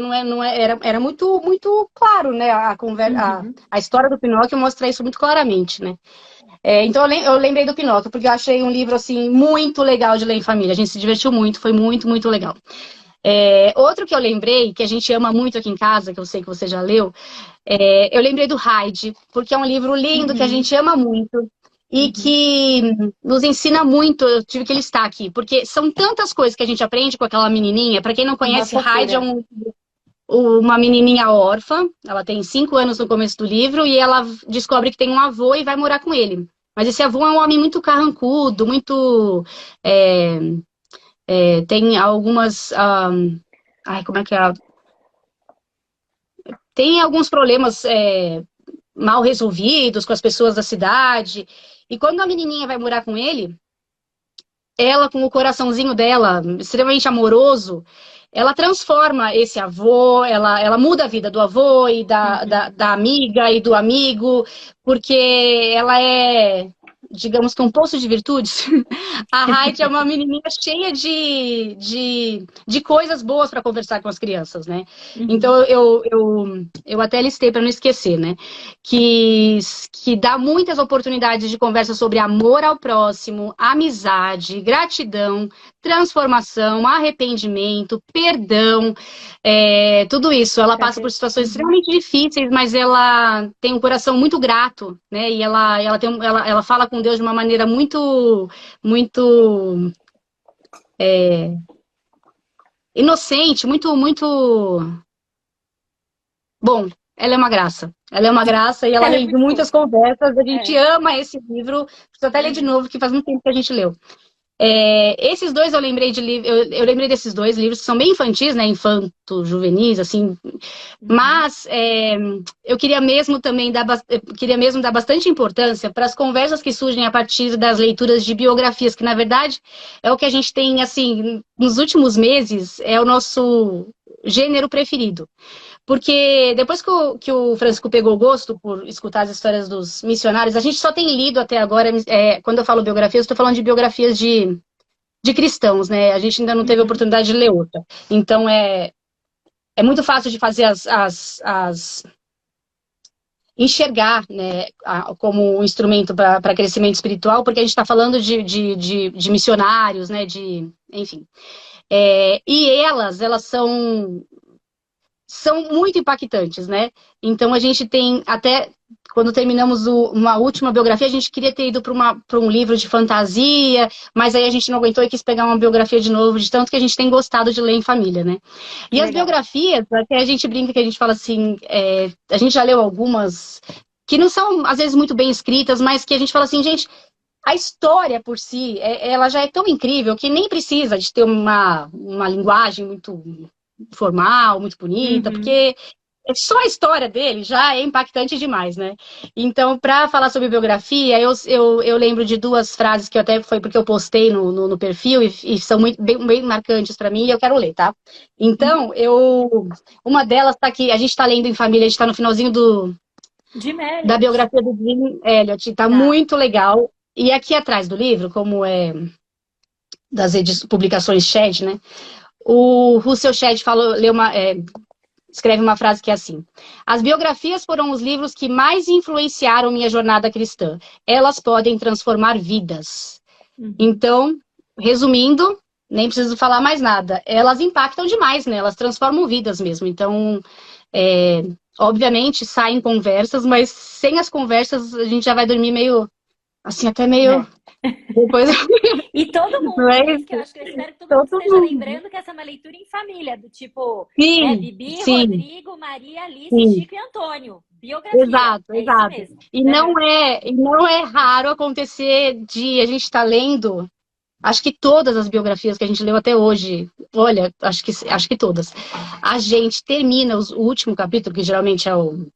era muito, muito claro, né? A história do Pinóquio mostra isso muito claramente, né? Então eu lembrei do Pinóquio, porque eu achei um livro assim muito legal de ler em família. A gente se divertiu muito, foi muito, muito legal. Outro que eu lembrei, que a gente ama muito aqui em casa, que eu sei que você já leu, eu lembrei do Heidi, porque é um livro lindo, que a gente ama muito. E que nos ensina muito, eu tive que listar aqui, porque são tantas coisas que a gente aprende com aquela menininha. Para quem não conhece, Heidi é uma menininha órfã, ela tem 5 anos no começo do livro, e ela descobre que tem um avô e vai morar com ele. Mas esse avô é um homem muito carrancudo, muito... tem algumas... como é que é? Tem alguns problemas mal resolvidos com as pessoas da cidade. E quando a menininha vai morar com ele, ela com o coraçãozinho dela, extremamente amoroso, ela transforma esse avô, ela muda a vida do avô e da amiga e do amigo, porque ela digamos que um poço de virtudes. A Heidi é uma menininha cheia de coisas boas para conversar com as crianças, né? Então eu até listei para não esquecer, né? Que dá muitas oportunidades de conversa sobre amor ao próximo, amizade, gratidão, transformação, arrependimento, perdão, tudo isso. Ela passa por situações extremamente difíceis, mas ela tem um coração muito grato, né? E ela fala com Deus de uma maneira muito, muito inocente, muito, muito bom. Ela é uma graça. Ela é uma graça e ela rende muitas conversas. A gente ama esse livro. Preciso até ler de novo, que faz muito tempo que a gente leu. Esses dois eu lembrei eu lembrei desses dois livros que são bem infantis, né? Infanto-juvenis, assim. Mas eu queria mesmo também dar bastante importância para as conversas que surgem a partir das leituras de biografias, que na verdade é o que a gente tem, assim, nos últimos meses, é o nosso gênero preferido. Porque depois que o Francisco pegou o gosto por escutar as histórias dos missionários, a gente só tem lido até agora, quando eu falo biografias, eu estou falando de biografias de cristãos, né? A gente ainda não teve a oportunidade de ler outra. Então é muito fácil de fazer enxergar, né, como um instrumento para crescimento espiritual, porque a gente está falando de missionários, né? Enfim. E elas são muito impactantes, né? Então a gente tem, até quando terminamos uma última biografia, a gente queria ter ido para um livro de fantasia, mas aí a gente não aguentou e quis pegar uma biografia de novo, de tanto que a gente tem gostado de ler em família, né? E legal. As biografias, até a gente brinca que a gente fala assim, a gente já leu algumas que não são, às vezes, muito bem escritas, mas que a gente fala assim, gente, a história por si, ela já é tão incrível que nem precisa de ter uma linguagem muito formal, muito bonita, porque só a história dele já é impactante demais, né? Então, para falar sobre biografia, eu lembro de duas frases que eu até foi porque eu postei no perfil e são muito bem marcantes para mim e eu quero ler, tá? Então, uma delas tá aqui, a gente está lendo em família, a gente está no finalzinho Jim da Elliot. biografia do Jim Elliot, tá Tá. muito legal. E aqui atrás do livro, como é das publicações Shed, né? O Russell Shedd escreve uma frase que é assim: as biografias foram os livros que mais influenciaram minha jornada cristã. Elas podem transformar vidas. Então, resumindo, nem preciso falar mais nada. Elas impactam demais, né? Elas transformam vidas mesmo. Então, obviamente, saem conversas, mas sem as conversas a gente já vai dormir meio, assim, até meio... É. Depois... E todo Não mundo, é por isso que eu isso? acho que eu espero que todo mundo Todo esteja mundo. lembrando que essa é uma leitura em família, do tipo, né, Sim, Bibi, sim, Rodrigo, Maria, Alice, sim. Chico e Antônio. Biografia. Exato, É isso exato. mesmo. E não é raro acontecer de a gente estar lendo, acho que todas as biografias que a gente leu até hoje, olha, acho que todas. A gente termina o último capítulo, que geralmente é o.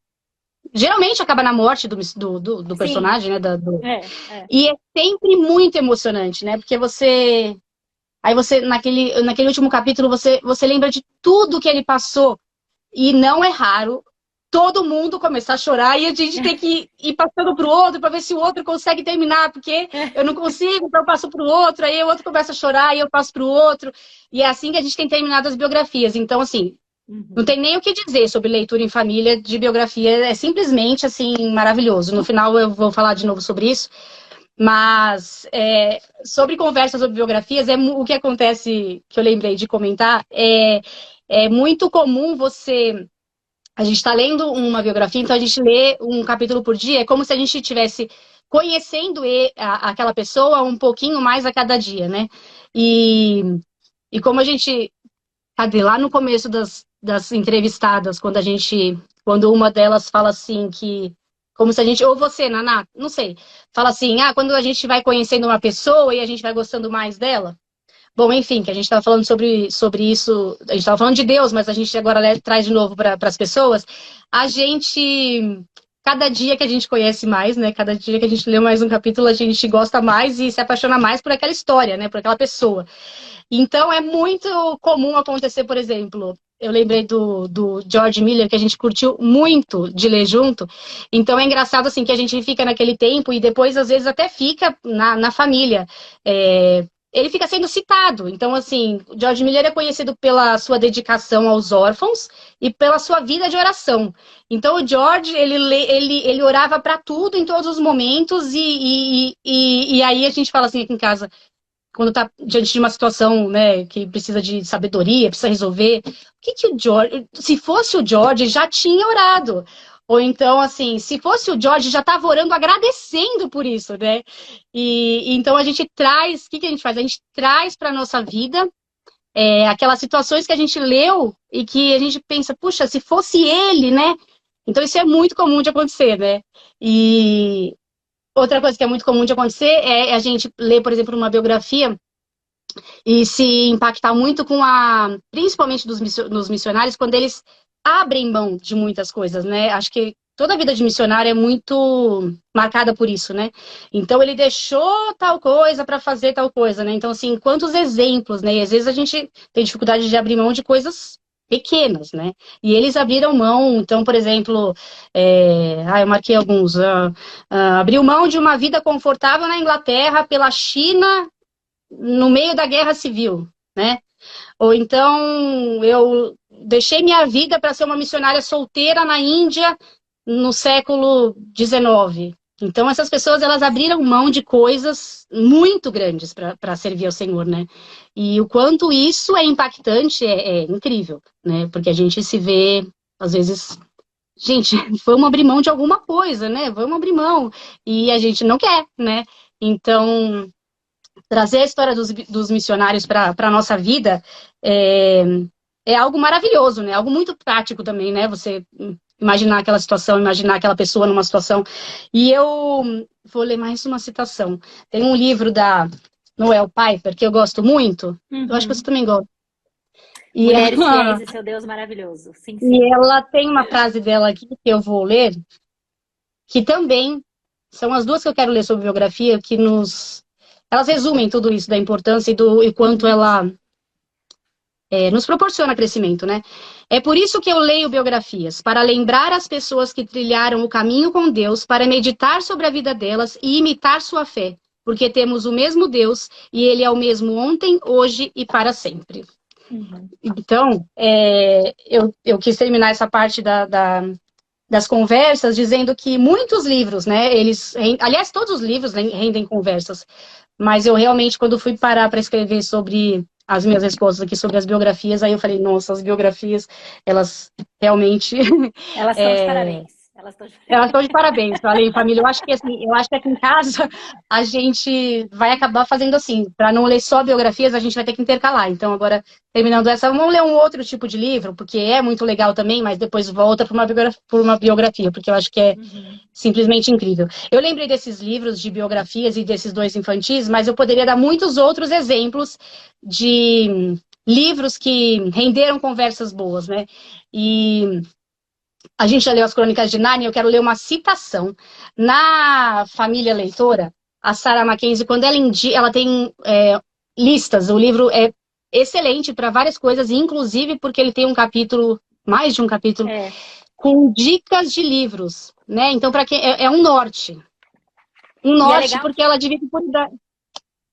Geralmente acaba na morte do Sim. personagem, né? É. E é sempre muito emocionante, né? Porque você. Aí você, naquele último capítulo, você lembra de tudo que ele passou. E não é raro todo mundo começar a chorar e a gente tem que ir passando para o outro para ver se o outro consegue terminar, porque eu não consigo, então eu passo para o outro, aí o outro começa a chorar e eu passo para o outro. E é assim que a gente tem terminado as biografias. Então, assim, não tem nem o que dizer sobre leitura em família de biografia, é simplesmente, assim, maravilhoso. No final eu vou falar de novo sobre isso, mas sobre conversas sobre biografias, o que acontece, que eu lembrei de comentar, é muito comum você... A gente está lendo uma biografia, então a gente lê um capítulo por dia, é como se a gente estivesse conhecendo aquela pessoa um pouquinho mais a cada dia, né? E, e como a gente, cadê? Lá no começo das entrevistadas, quando uma delas fala assim que, como se a gente, ou você, Naná, não sei, fala assim, quando a gente vai conhecendo uma pessoa e a gente vai gostando mais dela. Bom, enfim, que a gente estava falando sobre isso, a gente estava falando de Deus, mas a gente agora traz de novo para as pessoas. A gente, cada dia que a gente conhece mais, né? Cada dia que a gente lê mais um capítulo, a gente gosta mais e se apaixona mais por aquela história, né? Por aquela pessoa. Então é muito comum acontecer, por exemplo, eu lembrei do George Miller, que a gente curtiu muito de ler junto. Então é engraçado assim que a gente fica naquele tempo e depois, às vezes, até fica na família. Ele fica sendo citado. Então, assim, George Miller é conhecido pela sua dedicação aos órfãos e pela sua vida de oração. Então, o George, ele orava para tudo, em todos os momentos, e aí a gente fala assim aqui em casa, quando está diante de uma situação, né, que precisa de sabedoria, precisa resolver, o que o George, se fosse o George, já tinha orado. Ou então, assim, se fosse o George, já estava orando, agradecendo por isso, né? E então a gente traz, o que a gente faz? A gente traz para a nossa vida aquelas situações que a gente leu e que a gente pensa, puxa, se fosse ele, né? Então isso é muito comum de acontecer, né? E outra coisa que é muito comum de acontecer é a gente ler, por exemplo, uma biografia e se impactar muito principalmente nos missionários, quando eles abrem mão de muitas coisas, né? Acho que toda a vida de missionário é muito marcada por isso, né? Então ele deixou tal coisa para fazer tal coisa, né? Então, assim, quantos exemplos, né? E às vezes a gente tem dificuldade de abrir mão de coisas pequenas, né? E eles abriram mão, então, por exemplo, eu marquei alguns, abriu mão de uma vida confortável na Inglaterra pela China no meio da guerra civil, né? Ou então eu deixei minha vida para ser uma missionária solteira na Índia no século XIX. Então essas pessoas elas abriram mão de coisas muito grandes para servir ao Senhor, né? E o quanto isso é impactante é incrível, né? Porque a gente se vê às vezes, gente, vamos abrir mão de alguma coisa, né? Vamos abrir mão e a gente não quer, né? Então trazer a história dos missionários para a nossa vida é algo maravilhoso, né? Algo muito prático também, né? Você imaginar aquela situação, imaginar aquela pessoa numa situação. E eu vou ler mais uma citação. Tem um livro da Noel Piper que eu gosto muito. Eu acho que você também gosta. E Mulheres ela, Fiéis e Seu Deus Maravilhoso. Sim, sim. e ela tem uma frase dela aqui que eu vou ler, que também são as duas que eu quero ler sobre biografia, que elas resumem tudo isso da importância e quanto Uhum. ela nos proporciona crescimento, né? É por isso que eu leio biografias, para lembrar as pessoas que trilharam o caminho com Deus, para meditar sobre a vida delas e imitar sua fé, porque temos o mesmo Deus e Ele é o mesmo ontem, hoje e para sempre. Uhum. Então, eu quis terminar essa parte das conversas dizendo que muitos livros, né, aliás, todos os livros rendem conversas, mas eu realmente, quando fui parar para escrever sobre as minhas respostas aqui sobre as biografias, aí eu falei, nossa, as biografias, elas realmente Elas estão de parabéns. Elas estão de elas parabéns. estão de parabéns, falei, família. Eu acho que assim, eu acho que aqui em casa a gente vai acabar fazendo assim, para não ler só biografias, a gente vai ter que intercalar. Então, agora, terminando essa, vamos ler um outro tipo de livro, porque é muito legal também, mas depois volta para uma biografia, porque eu acho que é Uhum. simplesmente incrível. Eu lembrei desses livros de biografias e desses dois infantis, mas eu poderia dar muitos outros exemplos de livros que renderam conversas boas, né? E a gente já leu as Crônicas de Nárnia, eu quero ler uma citação. Na família leitora, a Sarah Mackenzie, quando ela tem listas, o livro é excelente para várias coisas, inclusive porque ele tem um capítulo, mais de um capítulo, É. com dicas de livros, né? Então, para quem é um norte. Um E é norte, legal porque que ela divide por idade.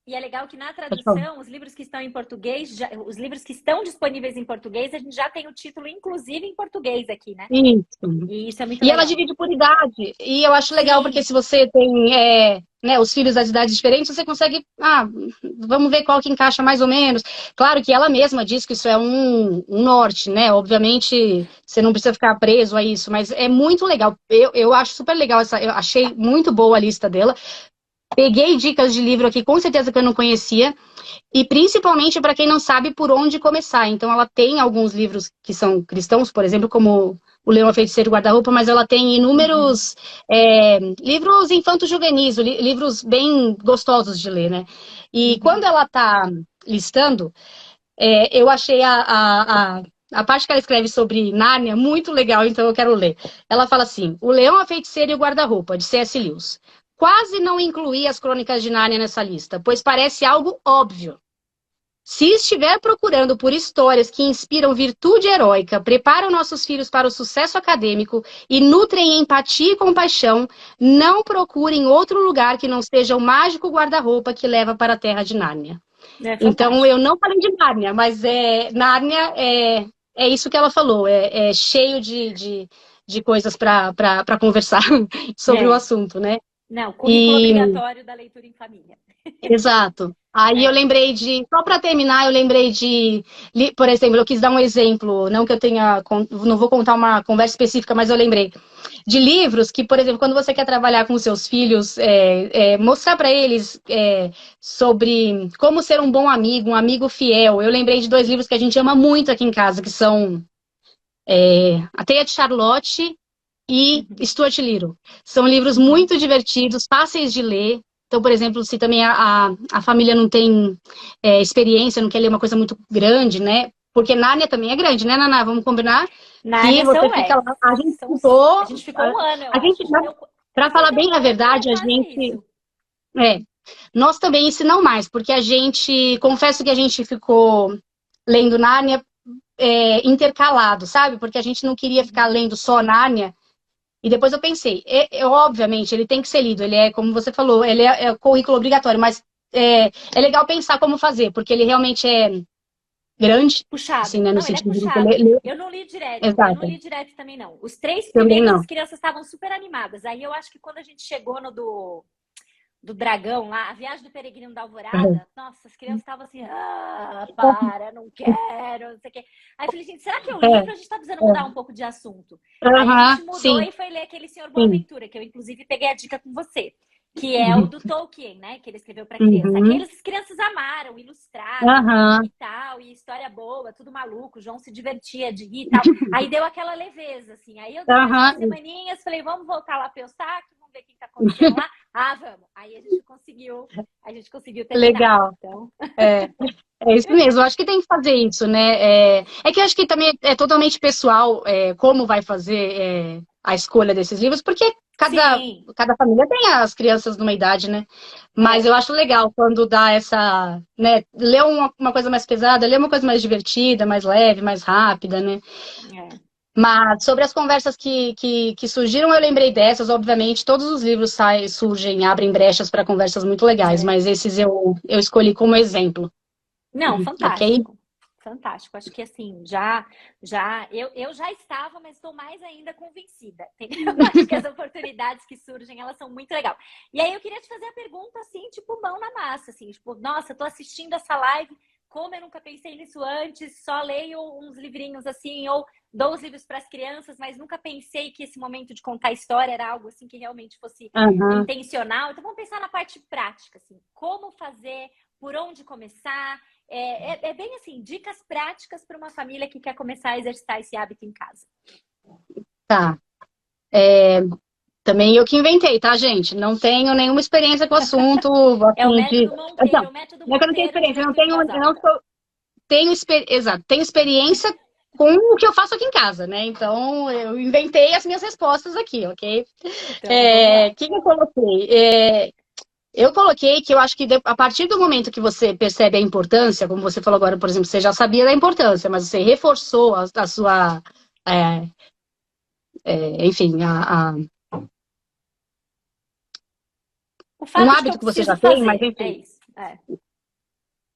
E é legal que na Pode falar. tradução, os livros que estão em português, os livros que estão disponíveis em português, a gente já tem o título, inclusive, em português aqui, né? Isso. E isso é muito E ela legal. divide por idade. E eu acho legal, porque Sim, se você tem né, os filhos das idades diferentes, você consegue. Vamos ver qual que encaixa mais ou menos. Claro que ela mesma diz que isso é um norte, né? Obviamente, você não precisa ficar preso a isso, mas é muito legal. Eu acho super legal eu achei muito boa a lista dela. Peguei dicas de livro aqui, com certeza que eu não conhecia. E principalmente para quem não sabe por onde começar. Então, ela tem alguns livros que são cristãos, por exemplo, como O Leão, a Feiticeira e o Guarda-Roupa, mas ela tem uhum, inúmeros livros infanto-juvenis, livros bem gostosos de ler, né? E quando uhum. ela está listando, eu achei a parte que ela escreve sobre Nárnia muito legal, então eu quero ler. Ela fala assim: O Leão, a Feiticeira e o Guarda-Roupa, de C.S. Lewis. Quase não incluí as Crônicas de Nárnia nessa lista, pois parece algo óbvio. Se estiver procurando por histórias que inspiram virtude heróica, preparam nossos filhos para o sucesso acadêmico e nutrem empatia e compaixão, não procure em outro lugar que não seja o mágico guarda-roupa que leva para a terra de Nárnia. É Então, fantástico. eu não falei de Nárnia, mas Nárnia é isso que ela falou, é cheio de coisas para conversar sobre o É. assunto, né? Não, currículo E obrigatório da leitura em família. exato. Aí eu É. lembrei só para terminar, eu lembrei por exemplo, eu quis dar um exemplo, não que eu tenha, não vou contar uma conversa específica, mas eu lembrei de livros que, por exemplo, quando você quer trabalhar com seus filhos, mostrar para eles sobre como ser um bom amigo, um amigo fiel. Eu lembrei de dois livros que a gente ama muito aqui em casa, que são A Teia de Charlotte e Uhum. Stuart Little. São livros Uhum. muito divertidos, fáceis de ler. Então, por exemplo, se também a família não tem experiência, não quer ler uma coisa muito grande, né? Porque Nárnia também é grande, né, Naná? Vamos combinar que Nárnia você são, fica lá. A gente são, a ficou. gente ficou um ano, eu A acho. gente, A gente leu, para você falar leu bem um a ano e verdade, eu a quase gente. isso. É, nós também, e se não mais, porque a gente. Confesso que a gente ficou lendo Nárnia intercalado, sabe? Porque a gente não queria ficar Uhum. lendo só Nárnia. E depois eu pensei, obviamente, ele tem que ser lido, ele como você falou, ele é currículo obrigatório, mas é legal pensar como fazer, porque ele realmente é grande, assim, Puxado. né, no Não, ele é sentido de puxado. ler. Eu não li direto. Eu não Exato, li direto também, não. Os três também primeiros, não. as crianças estavam super animadas. Aí eu acho que quando a gente chegou no do dragão lá, a viagem do peregrino da Alvorada, nossa, as crianças estavam assim, não quero, não sei o quê. Aí eu falei, gente, será que é o É, livro? A gente tá precisando mudar um pouco de assunto. Aí a gente aham, mudou sim, e foi ler aquele Senhor sim. Boaventura, que eu inclusive peguei a dica com você, que é o Uhum, do Tolkien, né, que ele escreveu para criança. uhum, Aqueles crianças amaram, ilustrado aham, e tal, e história boa, tudo maluco, o João se divertia de rir e tal. Aí deu aquela leveza, assim. Aí eu dei mais umas aham. semaninhas, falei, vamos voltar lá para Eustáquio, vamos ver o que tá acontecendo lá. Ah, vamos. Aí a gente conseguiu terminar. Legal. Então, É. É isso mesmo, eu acho que tem que fazer isso, né? É que eu acho que também é totalmente pessoal como vai fazer a escolha desses livros, porque Sim, cada família tem as crianças numa idade, né? Mas é, eu acho legal quando dá essa, né? Ler uma coisa mais pesada, ler uma coisa mais divertida, mais leve, mais rápida, né? é. Mas sobre as conversas que surgiram, eu lembrei dessas, obviamente, todos os livros surgem, abrem brechas para conversas muito legais, É. mas esses eu escolhi como exemplo, Não, ok? fantástico. Fantástico. Acho que assim, eu já estava, mas estou mais ainda convencida. Entendeu? Acho que as oportunidades que surgem, elas são muito legal. E aí eu queria te fazer a pergunta assim, tipo, mão na massa, assim, tipo, nossa, tô assistindo essa live, como eu nunca pensei nisso antes, só leio uns livrinhos assim, ou dou os livros para as crianças, mas nunca pensei que esse momento de contar história era algo assim que realmente fosse Aham. intencional. Então vamos pensar na parte prática, assim, como fazer, por onde começar. É bem assim, dicas práticas para uma família que quer começar a exercitar esse hábito em casa. Tá. Também eu que inventei, tá, gente? Não tenho nenhuma experiência com o assunto, É o assim, método Monteiro, Então, é o método não é que eu não tenho Monteiro de experiência, leitura em voz eu não alta. sou, exato, tenho experiência com o que eu faço aqui em casa, né? Então, eu inventei as minhas respostas aqui, ok? Então, vamos lá. O que eu coloquei? Eu coloquei que eu acho que a partir do momento que você percebe a importância, como você falou agora, por exemplo, você já sabia da importância, mas você reforçou a sua, é, enfim, O um fato de que eu hábito que você já preciso tem, mas fazer, é enfim, isso.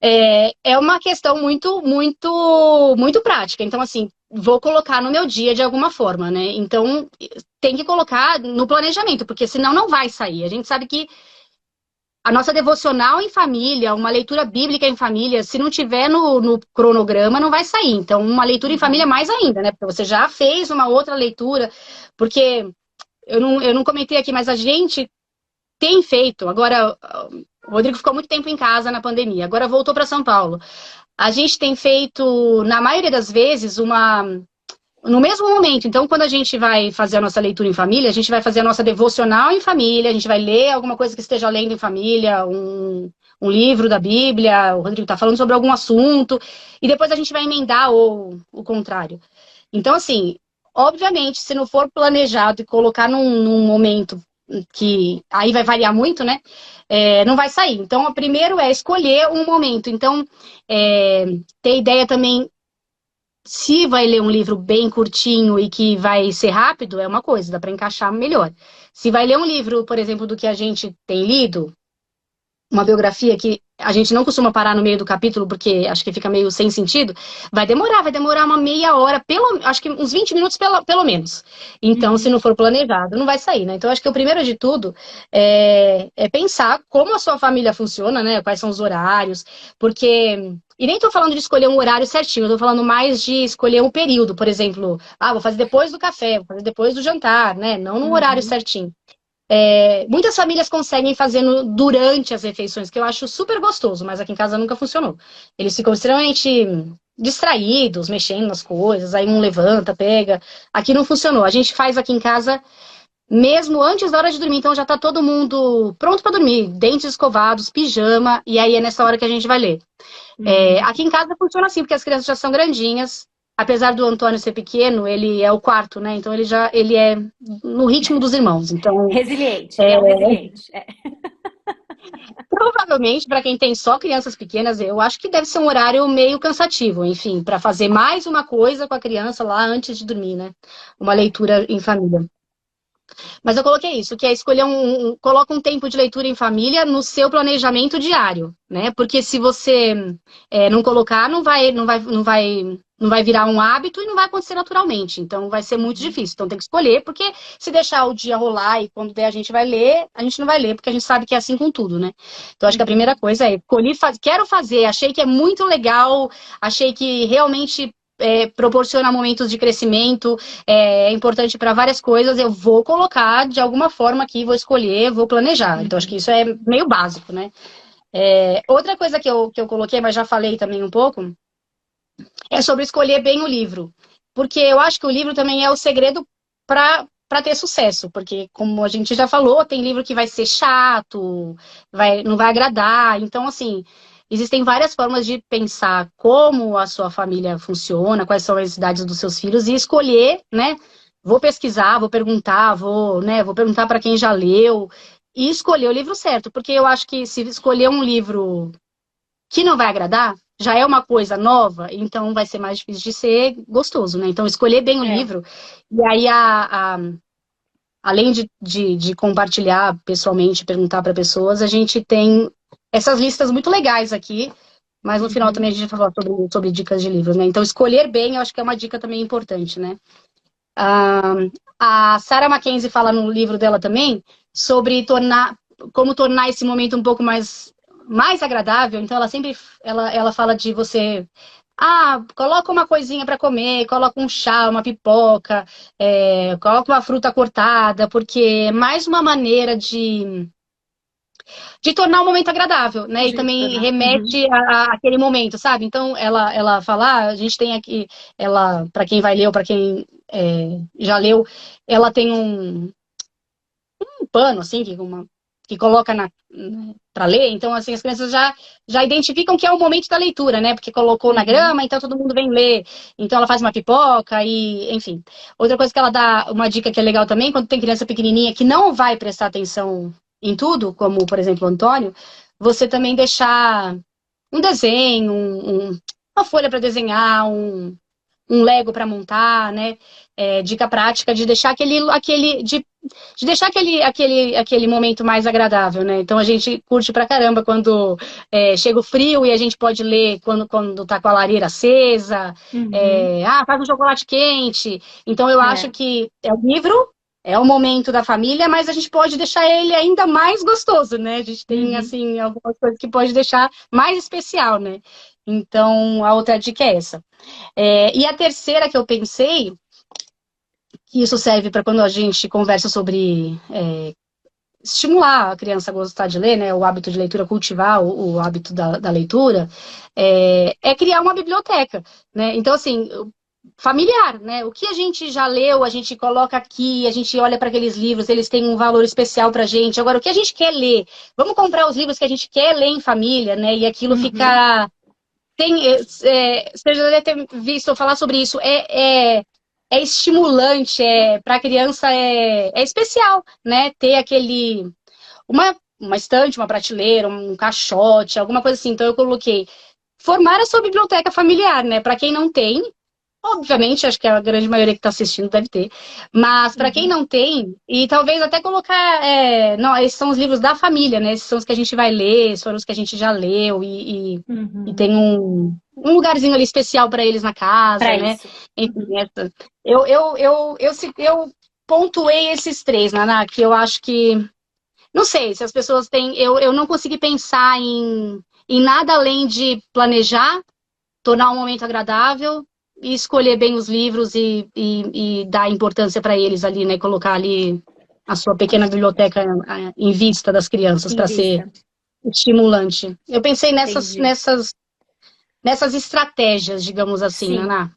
É. é uma questão muito prática. Então, assim, vou colocar no meu dia de alguma forma, né? Então, tem que colocar no planejamento, porque senão não vai sair. A gente sabe que a nossa devocional em família, uma leitura bíblica em família, se não tiver no cronograma, não vai sair. Então, uma leitura em família Uhum. mais ainda, né? Porque você já fez uma outra leitura, porque eu não comentei aqui, mas a gente tem feito. Agora, o Rodrigo ficou muito tempo em casa na pandemia, agora voltou para São Paulo. A gente tem feito, na maioria das vezes, no mesmo momento. Então, quando a gente vai fazer a nossa leitura em família, a gente vai fazer a nossa devocional em família, a gente vai ler alguma coisa que esteja lendo em família, um livro da Bíblia, o Rodrigo está falando sobre algum assunto, e depois a gente vai emendar ou o contrário. Então, assim, obviamente, se não for planejado e colocar num momento que aí vai variar muito, né? Não vai sair. Então, o primeiro é escolher um momento. Então, ter ideia também se vai ler um livro bem curtinho e que vai ser rápido, é uma coisa, dá para encaixar melhor. Se vai ler um livro, por exemplo, do que a gente tem lido, uma biografia que a gente não costuma parar no meio do capítulo, porque acho que fica meio sem sentido, vai demorar uma meia hora, acho que uns 20 minutos pelo menos. Então, se Uhum. não for planejado, não vai sair, né? Então, acho que o primeiro de tudo é pensar como a sua família funciona, né? Quais são os horários, porque. E nem tô falando de escolher um horário certinho, eu tô falando mais de escolher um período, por exemplo, vou fazer depois do café, vou fazer depois do jantar, né? Não num horário Uhum. certinho. Muitas famílias conseguem fazer durante as refeições, que eu acho super gostoso, mas aqui em casa nunca funcionou. Eles ficam extremamente distraídos, mexendo nas coisas, aí um levanta, pega. Aqui não funcionou. A gente faz aqui em casa mesmo antes da hora de dormir, então já tá todo mundo pronto para dormir, dentes escovados, pijama, e aí é nessa hora que a gente vai ler. Uhum. Aqui em casa funciona assim, porque as crianças já são grandinhas. Apesar do Antônio ser pequeno, ele é o quarto, né? Então ele é no ritmo dos irmãos. Então, Resiliente, ele é um resiliente. É. provavelmente, para quem tem só crianças pequenas, eu acho que deve ser um horário meio cansativo, enfim, para fazer mais uma coisa com a criança lá antes de dormir, né? Uma leitura em família. Mas eu coloquei isso, que é escolher coloca um tempo de leitura em família no seu planejamento diário, né? Porque se você não colocar, não vai virar um hábito e não vai acontecer naturalmente. Então vai ser muito Uhum. difícil. Então tem que escolher, porque se deixar o dia rolar e quando der a gente vai ler, a gente não vai ler, porque a gente sabe que é assim com tudo, né? Então acho que a Uhum. primeira coisa é escolhi, quero fazer, achei que é muito legal, achei que realmente proporciona momentos de crescimento, é importante para várias coisas, eu vou colocar de alguma forma aqui, vou escolher, vou planejar. Então, acho que Uhum. isso é meio básico, né? Outra coisa que eu coloquei, mas já falei também um pouco, é sobre escolher bem o livro. Porque eu acho que o livro também é o segredo para ter sucesso. Porque, como a gente já falou, tem livro que vai ser chato, não vai agradar. Então, assim, existem várias formas de pensar como a sua família funciona, quais são as necessidades dos seus filhos e escolher, né? Vou pesquisar, vou perguntar, vou perguntar para quem já leu e escolher o livro certo, porque eu acho que se escolher um livro que não vai agradar, já é uma coisa nova, então vai ser mais difícil de ser gostoso, né? Então, escolher bem o livro, e aí, além de compartilhar pessoalmente, perguntar para pessoas, a gente tem essas listas muito legais aqui, mas no final também a gente vai falar sobre dicas de livros, né? Então, escolher bem, eu acho que é uma dica também importante, né? A Sarah Mackenzie fala no livro dela também sobre como tornar esse momento um pouco mais agradável. Então ela fala de você coloca uma coisinha para comer, coloca um chá, uma pipoca, coloca uma fruta cortada, porque é mais uma maneira de tornar o momento agradável, né? E também remete àquele momento, sabe? Então, ela fala, a gente tem aqui, para quem vai ler ou para quem já leu, ela tem um pano, assim, que coloca para ler, então, assim, as crianças já identificam que é o momento da leitura, né? Porque colocou na grama, então todo mundo vem ler. Então, ela faz uma pipoca e, enfim. Outra coisa que ela dá, uma dica que é legal também, quando tem criança pequenininha que não vai prestar atenção em tudo, como, por exemplo, o Antônio, você também deixar um desenho, uma folha para desenhar, um Lego para montar, né? Dica prática de deixar de deixar aquele momento mais agradável, né? Então a gente curte pra caramba quando chega o frio e a gente pode ler quando tá com a lareira acesa, faz um chocolate quente. Então eu acho que é o livro, é o momento da família, mas a gente pode deixar ele ainda mais gostoso, né? A gente tem, assim, algumas coisas que pode deixar mais especial, né? Então, a outra dica é essa. E a terceira que eu pensei, que isso serve para quando a gente conversa sobre estimular a criança a gostar de ler, né, o hábito de leitura, cultivar o hábito da leitura, criar uma biblioteca, né? Então, assim, familiar, né? O que a gente já leu, a gente coloca aqui, a gente olha para aqueles livros, eles têm um valor especial para a gente. Agora, o que a gente quer ler? Vamos comprar os livros que a gente quer ler em família, né? E aquilo fica... você já deve ter visto eu falar sobre isso. É estimulante, para a criança é especial, né? Ter uma estante, uma prateleira, um caixote, alguma coisa assim. Então eu coloquei formar a sua biblioteca familiar, né? Para quem não tem, obviamente, acho que a grande maioria que está assistindo deve ter. Mas para quem não tem, e talvez até colocar. Não, esses são os livros da família, né? Esses são os que a gente vai ler, foram os que a gente já leu, e tem um lugarzinho ali especial para eles na casa, pra né? isso. Enfim, eu pontuei esses três, Naná, que eu acho que. Não sei se as pessoas têm. Eu não consegui pensar em nada além de planejar, tornar um momento agradável e escolher bem os livros e dar importância para eles ali, né? Colocar ali a sua pequena biblioteca em vista das crianças para ser estimulante. Eu pensei nessas estratégias, digamos assim, Sim. Naná.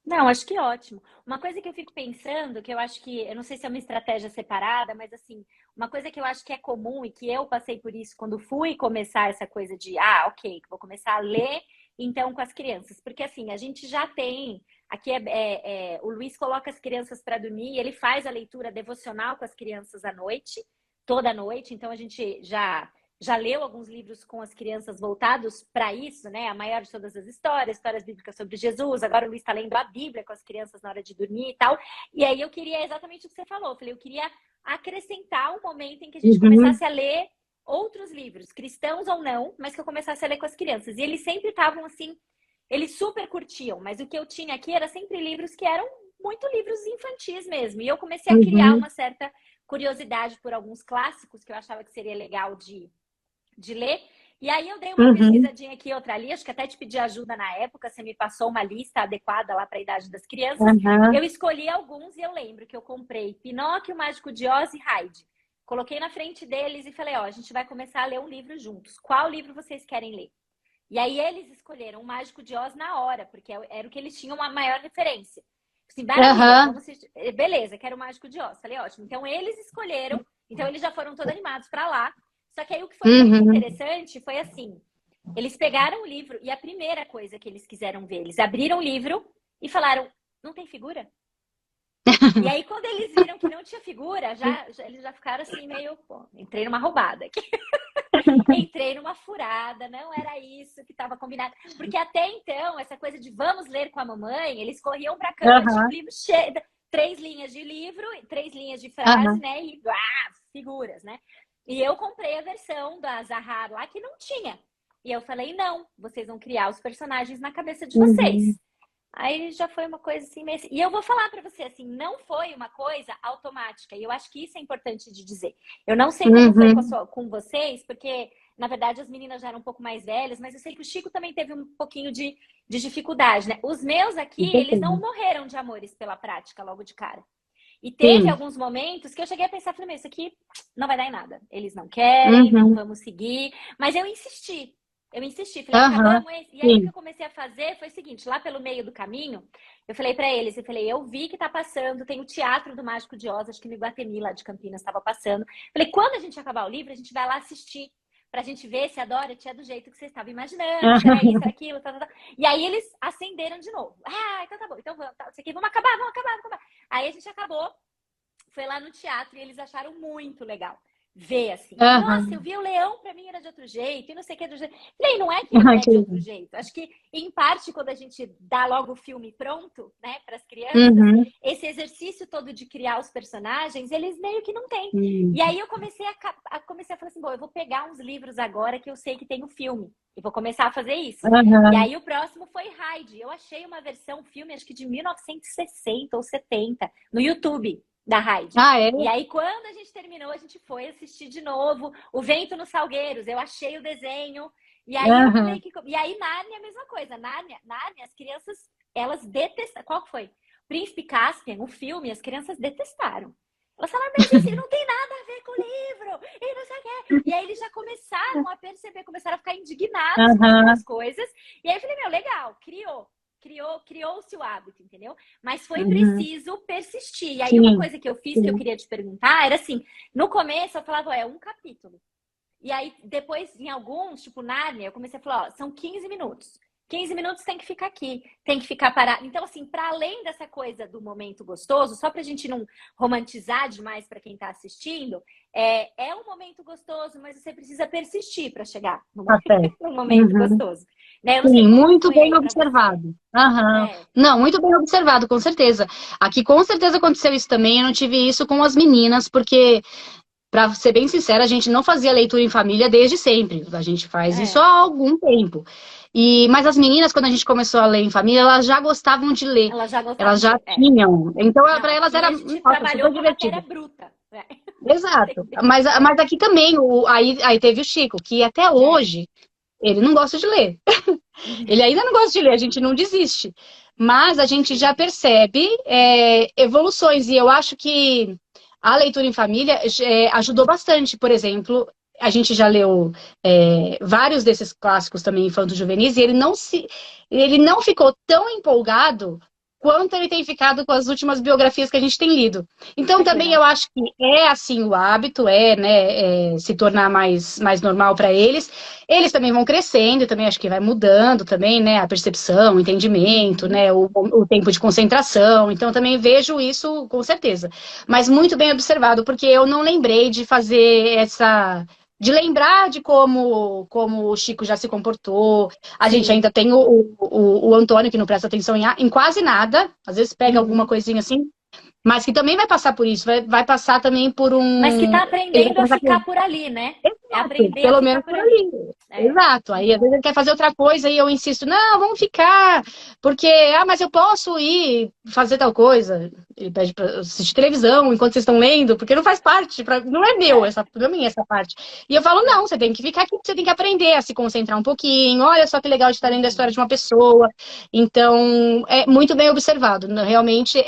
Não, acho que ótimo. Uma coisa que eu fico pensando, que eu acho que, eu não sei se é uma estratégia separada, mas assim, uma coisa que eu acho que é comum e que eu passei por isso quando fui começar essa coisa de, ok, vou começar a ler então com as crianças, porque assim, a gente já tem, aqui o Luiz coloca as crianças para dormir, ele faz a leitura devocional com as crianças à noite, toda noite, então a gente já leu alguns livros com as crianças voltados para isso, né? A maior de todas as histórias bíblicas sobre Jesus. Agora o Luiz está lendo a Bíblia com as crianças na hora de dormir e tal. E aí eu queria exatamente o que você falou. Eu falei, eu queria acrescentar um momento em que a gente começasse a ler outros livros, cristãos ou não, mas que eu começasse a ler com as crianças. E eles sempre estavam assim, eles super curtiam, mas o que eu tinha aqui era sempre livros que eram muito livros infantis mesmo. E eu comecei a criar uma certa curiosidade por alguns clássicos que eu achava que seria legal de ler. E aí eu dei uma pesquisadinha aqui, outra ali, acho que até te pedi ajuda na época, você me passou uma lista adequada lá para a idade das crianças. Eu escolhi alguns e eu lembro que eu comprei Pinóquio, Mágico de Oz e Heidi. Coloquei na frente deles e falei, a gente vai começar a ler um livro juntos. Qual livro vocês querem ler? E aí eles escolheram o Mágico de Oz na hora, porque era o que eles tinham a maior referência. Assim, beleza, quero o Mágico de Oz. Falei, ótimo. Então eles escolheram, então eles já foram todos animados para lá. Só que aí o que foi muito interessante foi assim, Eles pegaram o livro e a primeira coisa que eles quiseram ver, eles abriram o livro e falaram, não tem figura? E aí, quando eles viram que não tinha figura, eles já ficaram assim, meio, pô, entrei numa roubada aqui. Entrei numa furada, não era isso que estava combinado. Porque até então, essa coisa de vamos ler com a mamãe, eles corriam pra cama, tinha um livro cheio, 3 linhas de livro, 3 linhas de frase, né? E figuras, né? E eu comprei a versão da Zahar lá que não tinha. E eu falei, não, vocês vão criar os personagens na cabeça de vocês. Aí já foi uma coisa assim meio... E eu vou falar pra você, assim, não foi uma coisa automática. E eu acho que isso é importante de dizer. Eu não sei como foi com vocês, porque, na verdade, as meninas já eram um pouco mais velhas, mas eu sei que o Chico também teve um pouquinho de dificuldade, né? Os meus aqui, eles não morreram de amores pela prática logo de cara. E teve alguns momentos que eu cheguei a pensar, falei, isso aqui não vai dar em nada. Eles não querem, não vamos seguir. Mas eu insisti. Falei, acabamos esse. E aí o que eu comecei a fazer foi o seguinte, lá pelo meio do caminho, eu falei pra eles, eu vi que tá passando, tem o Teatro do Mágico de Oz, acho que no Iguatemi, lá de Campinas, estava passando. Falei, quando a gente acabar o livro, a gente vai lá assistir, pra gente ver se a Dorothy é do jeito que vocês estavam imaginando, se era isso, era aquilo, tal. E aí eles acenderam de novo. Ah, então tá bom, então vamos, isso aqui, vamos acabar. Aí a gente acabou, foi lá no teatro e eles acharam muito legal. Ver assim, nossa, eu vi o leão, pra mim era de outro jeito, e não sei o que é de outro jeito. Falei, não é que é de outro jeito. Acho que, em parte, quando a gente dá logo o filme pronto, né, pras crianças, esse exercício todo de criar os personagens, eles meio que não têm. E aí eu comecei a falar assim, bom, eu vou pegar uns livros agora que eu sei que tem o filme, e vou começar a fazer isso. E aí o próximo foi Heidi. Eu achei uma versão filme, acho que de 1960 ou 70, no YouTube. Da Heidi. E aí, quando a gente terminou, a gente foi assistir de novo O Vento nos Salgueiros. Eu achei o desenho. E aí, eu falei que... E aí, Nárnia, a mesma coisa. Nárnia, as crianças, elas detestaram. Qual foi? Príncipe Caspian, o filme, as crianças detestaram. Elas falaram, mas isso não tem nada a ver com o livro. E não sei o quê. E aí, eles já começaram a perceber, começaram a ficar indignados com algumas coisas. E aí, eu falei, meu, legal, criou-se o hábito, entendeu? Mas foi preciso persistir. E aí, uma coisa que eu fiz, que eu queria te perguntar, era assim, no começo eu falava, é um capítulo. E aí, depois, em alguns, tipo Nárnia, eu comecei a falar, ó, são 15 minutos. 15 minutos tem que ficar aqui, tem que ficar parado. Então, assim, para além dessa coisa do momento gostoso, só pra gente não romantizar demais para quem tá assistindo, é um momento gostoso, mas você precisa persistir para chegar no momento gostoso. Né? Sim, muito bem observado. Não, muito bem observado, com certeza. Aqui com certeza aconteceu isso também, eu não tive isso com as meninas, porque, para ser bem sincera, a gente não fazia leitura em família desde sempre. A gente faz isso há algum tempo. Mas as meninas, quando a gente começou a ler em família, elas já gostavam de ler. Elas já tinham. Então, para elas era super divertido. Bruta. Exato. Mas aqui também, aí teve o Chico, que até hoje, ele não gosta de ler. Ele ainda não gosta de ler, a gente não desiste. Mas a gente já percebe evoluções. E eu acho que a leitura em família ajudou bastante. Por exemplo, a gente já leu vários desses clássicos também infanto-juvenis e ele não ficou tão empolgado quanto ele tem ficado com as últimas biografias que a gente tem lido. Então, também eu acho que assim o hábito, se tornar mais normal para eles. Eles também vão crescendo, também acho que vai mudando também, né, a percepção, o entendimento, né, o tempo de concentração. Então, também vejo isso com certeza. Mas muito bem observado, porque eu não lembrei de fazer de lembrar de como o Chico já se comportou. A gente ainda tem o Antônio, que não presta atenção em quase nada. Às vezes pega alguma coisinha assim. Mas que também vai passar por isso. Vai passar também por um... Mas que tá aprendendo a ficar por ali, né? Exato, aprender pelo menos por ali. Exato. Aí, às vezes, ele quer fazer outra coisa e eu insisto, não, vamos ficar. Porque, mas eu posso ir fazer tal coisa. Ele pede para assistir televisão enquanto vocês estão lendo, porque não faz parte, não é meu, não é minha essa parte. E eu falo, não, você tem que ficar aqui, você tem que aprender a se concentrar um pouquinho. Olha só que legal de estar lendo a história de uma pessoa. Então, é muito bem observado. Realmente,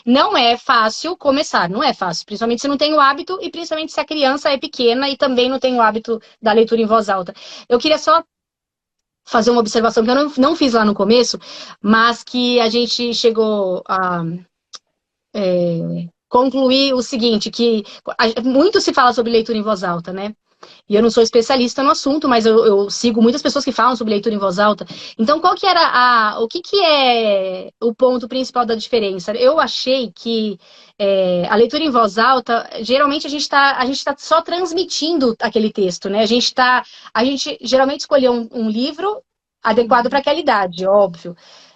não é fácil começar, não é fácil. Principalmente se não tem o hábito e principalmente se a criança é pequena e também não tem o hábito da leitura em voz alta. Eu queria só fazer uma observação que eu não fiz lá no começo, mas que a gente chegou a concluir o seguinte, que muito se fala sobre leitura em voz alta, né? E eu não sou especialista no assunto, mas eu sigo muitas pessoas que falam sobre leitura em voz alta. Então, qual que era o que que é o ponto principal da diferença? Eu achei que a leitura em voz alta, geralmente a gente tá só transmitindo aquele texto, né? A gente geralmente escolheu um livro adequado para aquela idade, óbvio.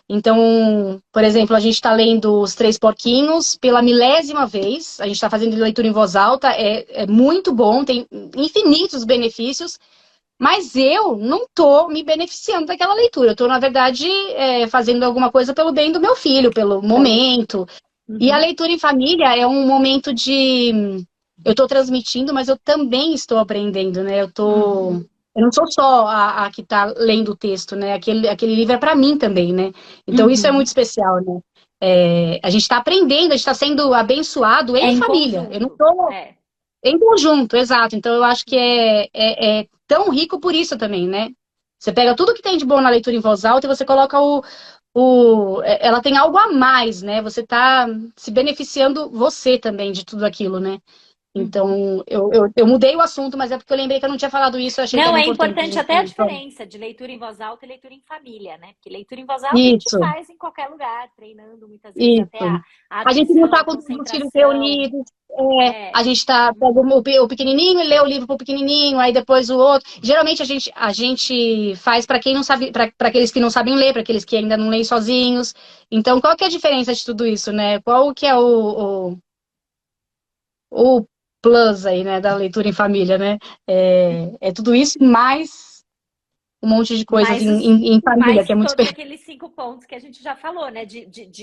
Então, por exemplo, a gente está lendo Os Três Porquinhos pela milésima vez, a gente está fazendo leitura em voz alta, é muito bom, tem infinitos benefícios, mas eu não estou me beneficiando daquela leitura. Eu estou, na verdade, fazendo alguma coisa pelo bem do meu filho, pelo momento. E a leitura em família é um momento de... Eu estou transmitindo, mas eu também estou aprendendo, né? Eu não sou só a que está lendo o texto, né? Aquele livro é para mim também, né? Então isso é muito especial, né? A gente está aprendendo, a gente está sendo abençoado em em família. Eu não conjunto. estou em conjunto, exato. Então eu acho que é tão rico por isso também, né? Você pega tudo que tem de bom na leitura em voz alta e você coloca ela tem algo a mais, né? Você está se beneficiando você também de tudo aquilo, né? Então, eu mudei o assunto, mas é porque eu lembrei que eu não tinha falado isso, eu achei que Não, era é importante a importante gente até a falar. diferença de leitura em voz alta e leitura em família, né? Porque leitura em voz alta a gente Isso, faz em qualquer lugar, treinando muitas vezes até isso. a A gente não atenção, está a com todos os filhos concentração. reunidos, É. a gente está pega o pequenininho e lê o livro para o pequenininho, aí depois o outro. Geralmente a gente faz para quem não sabe, para aqueles que não sabem ler, para aqueles que ainda não leem sozinhos. Então, qual que é a diferença de tudo isso, né? Qual que é o plus aí, né, da leitura em família, né? É tudo isso mais um monte de coisas em família, que é Mais muito todos aqueles 5 pontos que a gente já falou, né?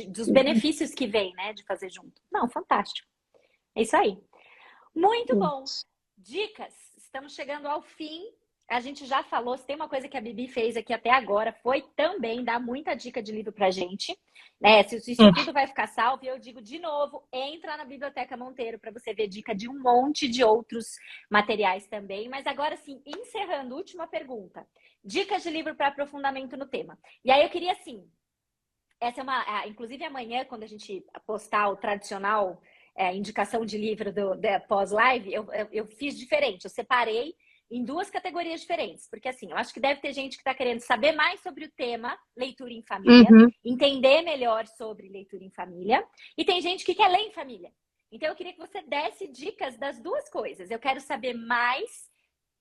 Dos benefícios que vem, né? De fazer junto. Não, fantástico. É isso aí. Muito bom. Dicas. Estamos chegando ao fim. A gente já falou, se tem uma coisa que a Bibi fez aqui até agora, foi também dar muita dica de livro pra gente. Né? Se isso tudo vai ficar salvo, eu digo de novo, entra na Biblioteca Monteiro para você ver dica de um monte de outros materiais também. Mas agora sim, encerrando, última pergunta. Dicas de livro para aprofundamento no tema. E aí eu queria assim, essa é uma... Inclusive amanhã, quando a gente postar o tradicional indicação de livro da pós-live, eu fiz diferente. Eu separei em 2 categorias diferentes. Porque assim, eu acho que deve ter gente que está querendo saber mais sobre o tema leitura em família, entender melhor sobre leitura em família. E tem gente que quer ler em família. Então eu queria que você desse dicas das 2 coisas. Eu quero saber mais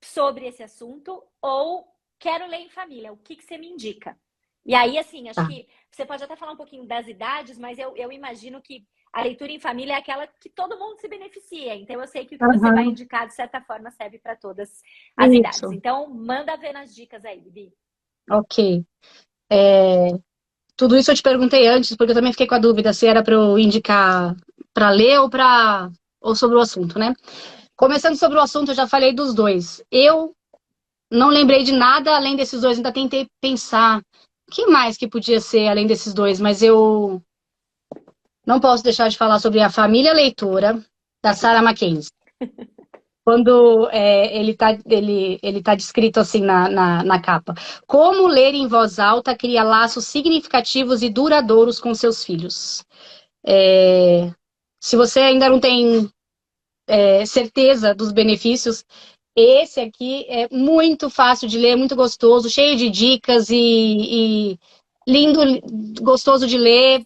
sobre esse assunto ou quero ler em família. O que você me indica? E aí, assim, acho que você pode até falar um pouquinho das idades, mas eu imagino que a leitura em família é aquela que todo mundo se beneficia. Então, eu sei que o que você vai indicar, de certa forma, serve para todas as idades. Então, manda ver nas dicas aí, Bibi. Ok. Tudo isso eu te perguntei antes, porque eu também fiquei com a dúvida se era para eu indicar para ler ou sobre o assunto, né? Começando sobre o assunto, eu já falei dos 2. Eu não lembrei de nada além desses 2, ainda tentei pensar o que mais que podia ser além desses 2, mas eu não posso deixar de falar sobre A Família Leitora, da Sarah Mackenzie. Quando ele tá descrito assim na capa. Como ler em voz alta cria laços significativos e duradouros com seus filhos. Se você ainda não tem certeza dos benefícios, esse aqui é muito fácil de ler, muito gostoso, cheio de dicas e lindo, gostoso de ler.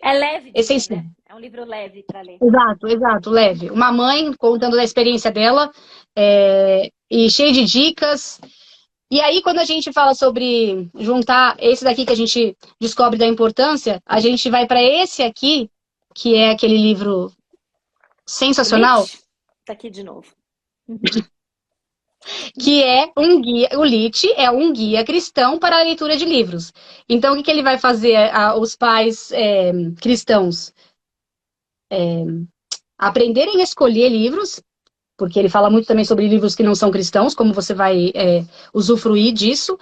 É leve de ler, Essencial. né? É um livro leve para ler. Exato, leve. Uma mãe contando da experiência dela e cheio de dicas. E aí, quando a gente fala sobre juntar esse daqui que a gente descobre da importância, a gente vai para esse aqui, que é aquele livro sensacional, Tá aqui de novo. que é um guia, o Lit é um guia cristão para a leitura de livros. Então, o que ele vai fazer os pais cristãos? Aprenderem a escolher livros, porque ele fala muito também sobre livros que não são cristãos, como você vai usufruir disso,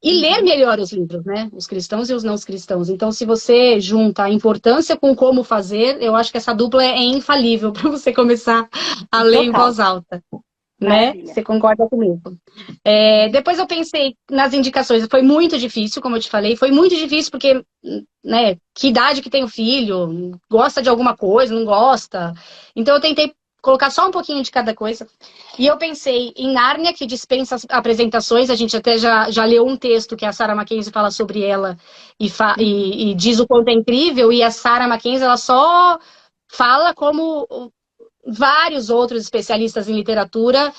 e ler melhor os livros, né? Os cristãos e os não cristãos. Então, se você junta a importância com como fazer, eu acho que essa dupla é infalível para você começar a ler em voz alta. Né? Você concorda comigo? Depois eu pensei nas indicações, foi muito difícil, como eu te falei, foi muito difícil porque, né, que idade que tem o filho, gosta de alguma coisa, não gosta. Então eu tentei colocar só um pouquinho de cada coisa. E eu pensei em Nárnia, que dispensa as apresentações. A gente até já leu um texto que a Sarah Mackenzie fala sobre ela e diz o quanto é incrível. E a Sarah Mackenzie, ela só fala como vários outros especialistas em literatura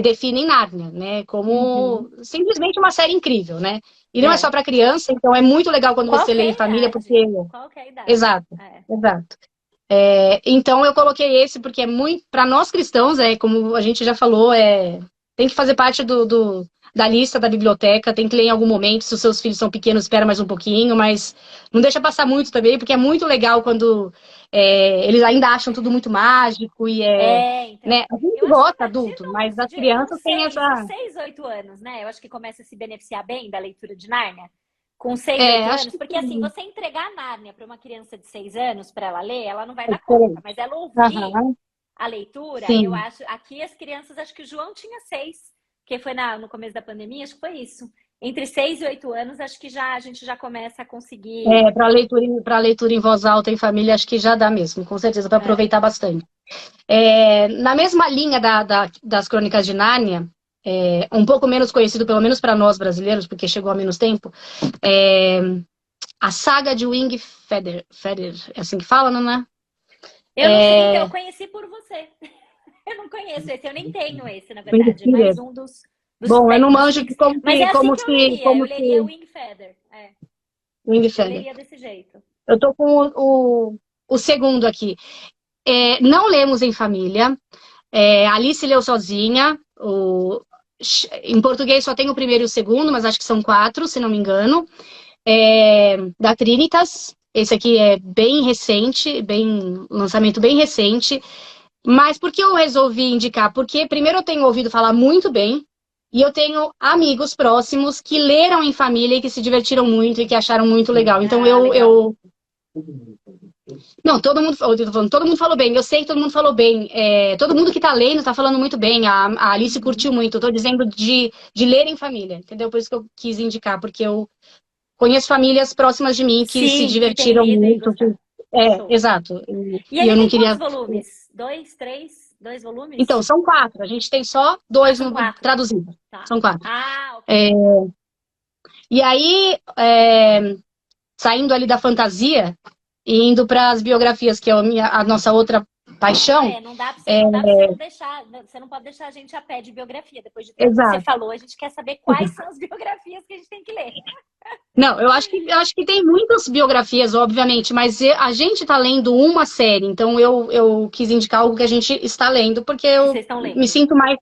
definem Nárnia, né? Como simplesmente uma série incrível, né? E não é só para criança, então é muito legal quando você lê em família, porque... Qualquer idade. Exato, exato. Então eu coloquei esse porque é muito... Para nós cristãos, como a gente já falou, tem que fazer parte da lista da biblioteca, tem que ler em algum momento. Se os seus filhos são pequenos, espera mais um pouquinho, mas não deixa passar muito também, porque é muito legal quando eles ainda acham tudo muito mágico e então, né? A gente gosta adulto, mas as crianças têm essa... 6, 8 anos, né? Eu acho que começa a se beneficiar bem da leitura de Nárnia. Com 6, 8 anos, porque assim, você entregar Nárnia para uma criança de 6 anos para ela ler, ela não vai dar conta, mas ela ouvir a leitura, Sim. eu acho, aqui as crianças, acho que o João tinha 6, que foi no começo da pandemia, acho que foi isso. Entre 6 e 8 anos, acho que a gente já começa a conseguir... para leitura em voz alta em família, acho que já dá mesmo, com certeza, para aproveitar bastante. Na mesma linha das Crônicas de Nárnia, um pouco menos conhecido, pelo menos para nós brasileiros, porque chegou há menos tempo, a saga de Wingfeather, é assim que fala, não é? Eu não sei, então eu conheci por você. Eu não conheço esse, eu nem tenho esse, na verdade. Mais um dos bom, eu não manjo como mas é assim como que eu leria. Eu leria Wingfeather. Wingfeather. Eu leria desse jeito. Eu tô com o segundo aqui. Não lemos em família. Alice leu sozinha. Em português só tem o primeiro e o segundo, mas acho que são 4, se não me engano. Da Trinitas. Esse aqui é bem recente, lançamento bem recente. Mas por que eu resolvi indicar? Porque primeiro eu tenho ouvido falar muito bem e eu tenho amigos próximos que leram em família e que se divertiram muito e que acharam muito legal. Então eu... Não, todo mundo falou bem. Eu sei que todo mundo falou bem. Todo mundo que tá lendo tá falando muito bem. A Alice curtiu muito. Eu tô dizendo de ler em família, entendeu? Por isso que eu quis indicar, porque eu conheço famílias próximas de mim que se divertiram muito. Exato. E ele eu não tem queria... quantos volumes? 2, 3? 2 volumes? Então, são 4. A gente tem só 2 traduzidos. Tá. São 4. Ok. E aí, saindo ali da fantasia e indo para as biografias, que é a nossa outra paixão. Não dá pra você não deixar, você não pode deixar a gente a pé de biografia. Depois de tudo que você falou, a gente quer saber quais são as biografias que a gente tem que ler. Não, eu acho que tem muitas biografias, obviamente, mas a gente está lendo uma série, então eu quis indicar algo que a gente está lendo, porque eu me sinto mais...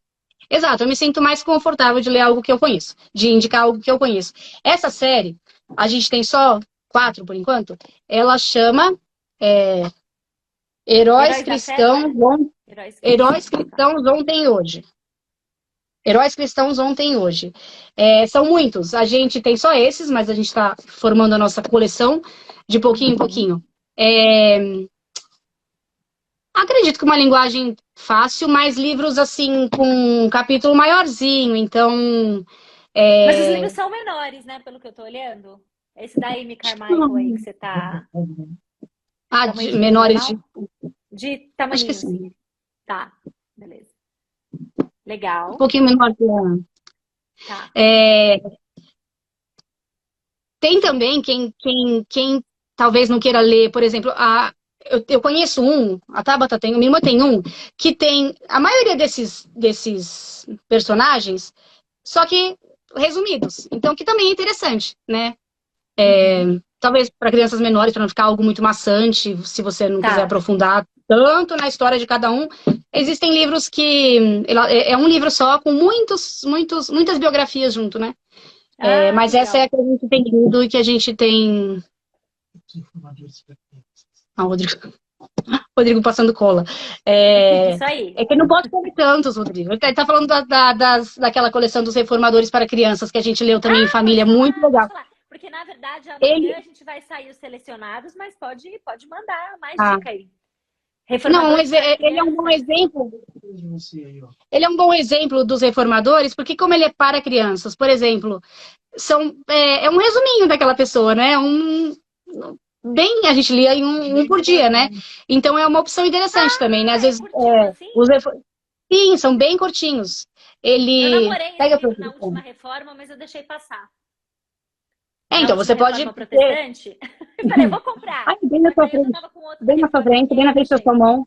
Exato, eu me sinto mais confortável de ler algo que eu conheço, de indicar algo que eu conheço. Essa série, a gente tem só 4 por enquanto, ela chama Heróis Cristãos Ontem e Hoje. Heróis Cristãos Ontem e Hoje. São muitos. A gente tem só esses, mas a gente está formando a nossa coleção de pouquinho em pouquinho. Acredito que uma linguagem fácil, mas livros assim com um capítulo maiorzinho, então... Mas os livros são menores, né? Pelo que eu tô olhando. Esse da Amy Carmichael aí que você tá... menores de tamanho. Acho que sim. Tá, beleza. Legal. Um pouquinho menor que tá. Tem também quem talvez não queira ler, por exemplo, eu conheço a Tabata tem, minha irmã tem que tem a maioria desses personagens, só que resumidos. Então, que também é interessante, né? Talvez para crianças menores, para não ficar algo muito maçante, se você não quiser aprofundar tanto na história de cada um. Existem livros que... É um livro só, com muitas biografias junto, né? Mas legal. Essa é a que a gente tem lido e que a gente tem... Rodrigo passando cola. Isso aí. É que eu não posso comer tantos, Rodrigo. Ele tá falando daquela coleção dos reformadores para crianças que a gente leu também em família, muito legal. Porque, na verdade, amanhã a gente vai sair os selecionados, mas pode mandar mais dica aí. Não, ele é um bom exemplo. Ele é um bom exemplo dos reformadores, porque como ele é para crianças, por exemplo, é um resuminho daquela pessoa, né? bem, a gente lia em um por dia, né? Então é uma opção interessante também, né? Às vezes, curtinho assim? sim, são bem curtinhos. Eu Ele namorei esse pega livro na última reforma, mas eu deixei passar. Na então você última pode reforma protestante. Eu falei, vou comprar. ai, bem na Só que sua aí eu já frente, tava com outro bem na sua telefone frente, aqui, bem aí na eu frente da deixei. sua mão.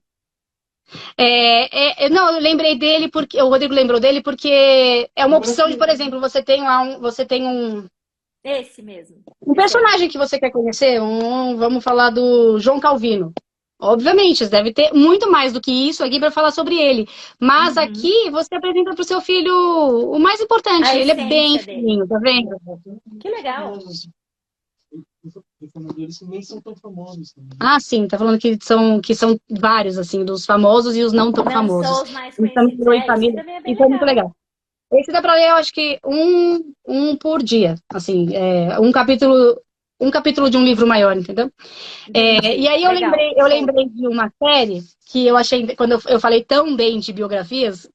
Não, eu lembrei dele porque o Rodrigo lembrou dele porque é uma opção de, por exemplo, você tem Esse mesmo. um Esse aí. personagem que você quer conhecer, vamos falar do João Calvino. Obviamente, deve ter muito mais do que isso aqui para falar sobre ele. Mas Uhum. aqui você apresenta para o seu filho o mais importante. A Ele é bem essência dele. fininho, tá vendo? Que legal. Eles nem são tão famosos também. Ah, sim, tá falando que são vários, assim, dos famosos e os não tão Não famosos. sou os mais Então, conhecidos. em É, isso família, também é bem isso é muito legal. legal. Esse dá pra ler, eu acho que um por dia, assim, um capítulo de um livro maior, entendeu? E Entendi. aí Legal. eu Show. lembrei de uma série que eu achei, quando eu falei tão bem de biografias,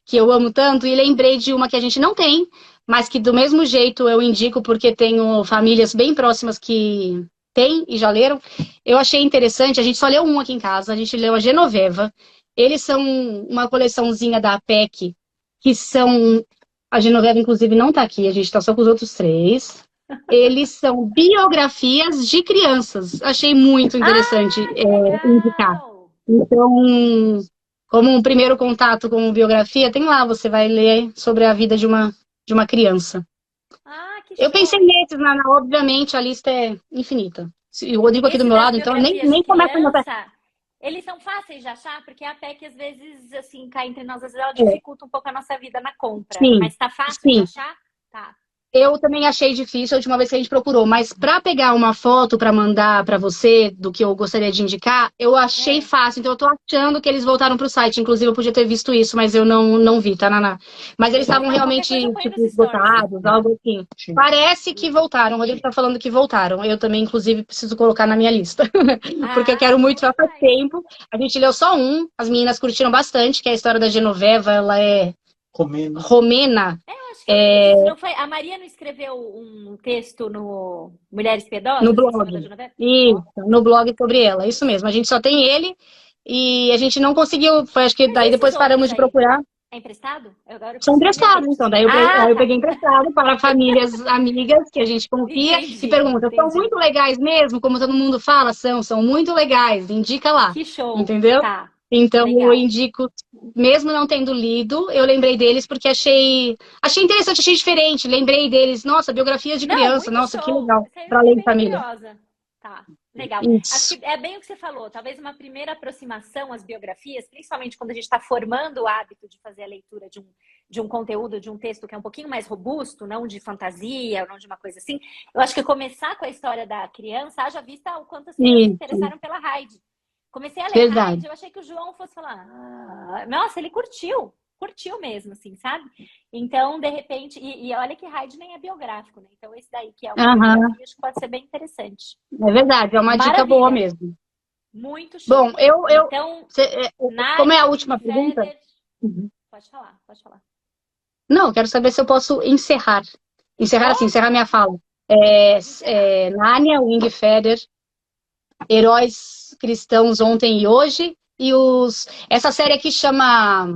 que eu amo tanto, e lembrei de uma que a gente não tem, mas que do mesmo jeito eu indico porque tenho famílias bem próximas que têm e já leram. Eu achei interessante, a gente só leu um aqui em casa, a gente leu a Genoveva. Eles são uma coleçãozinha da APEC, que são. A Genoveva, inclusive, não está aqui, a gente está só com os outros três. Eles são biografias de crianças. Achei muito interessante Ah, que indicar. legal. Então, como um primeiro contato com biografia, tem lá, você vai ler sobre a vida de uma criança. Ah, que Eu show, pensei hein? nesses, obviamente a lista é infinita. E o Rodrigo aqui do Esse meu das lado, então eu biografias de nem começa a notar. criança, eles são fáceis de achar, porque a PEC às vezes, assim, cá entre nós, às vezes ela dificulta um pouco a nossa vida na compra. Sim, Mas tá fácil de sim. achar? Tá. Eu também achei difícil a última vez que a gente procurou, mas para pegar uma foto para mandar para você do que eu gostaria de indicar, eu achei É. fácil. Então eu tô achando que eles voltaram pro site. Inclusive eu podia ter visto isso, mas eu não vi, tá, Naná? Mas eles Beleza. estavam Não, qualquer realmente coisa eu ponho nos tipo stories. esgotados, algo assim. Parece que voltaram. O Rodrigo tá falando que voltaram. Eu também, inclusive, preciso colocar na minha lista, porque eu Ah, quero muito show já faz demais. tempo. A gente leu só um, as meninas curtiram bastante, que é a história da Genoveva. Ela é romena. É, eu acho que eu lembro disso. Não foi... A Maria não escreveu um texto no Mulheres No Piedosas em cima da blog. Genoveva? Ó, Isso, no blog sobre ela, isso mesmo. A gente só tem ele e a gente não conseguiu. Foi, acho que mas e daí esses depois paramos outros de aí? procurar. É emprestado? Agora eu São preciso me meter. emprestados, então. Daí Ah, eu tá. peguei emprestado para famílias amigas que a gente confia e Entendi, pergunta: são entendi. muito legais mesmo? Como todo mundo fala, são muito legais. Indica lá, Que show. entendeu? Tá. Então eu Legal. indico, mesmo não tendo lido, eu lembrei deles porque achei interessante, achei diferente. Lembrei deles, nossa, biografias de Não, criança, muito nossa, que show. legal, Isso aí eu para fiquei ler em bem família. curiosa. Tá, legal. Acho Isso. que é bem o que você falou. Talvez uma primeira aproximação às biografias, principalmente quando a gente está formando o hábito de fazer a leitura de um conteúdo, de um texto que é um pouquinho mais robusto, não de fantasia, não de uma coisa assim. Eu acho que começar com a história da criança, haja vista o quanto as crianças se Isso, interessaram pela Hyde. Comecei a ler verdade. Hyde, eu achei que o João fosse falar, nossa, ele curtiu mesmo, assim, sabe? Então, de repente, e olha que Hyde nem é biográfico, né? Então, esse daí que é uma Aham, biografia, acho que pode ser bem interessante. é verdade, é uma dica boa Maravilha, mesmo. muito Bom, show. Então, como é a Narnia, Wing última pergunta? Feather, Uhum. pode falar, pode falar. Não, eu quero saber se eu posso encerrar. Encerrar assim, encerrar Pode, minha fala. pode encerrar. Narnia, Wingfeather, Heróis Cristãos Ontem e Hoje, e essa série aqui chama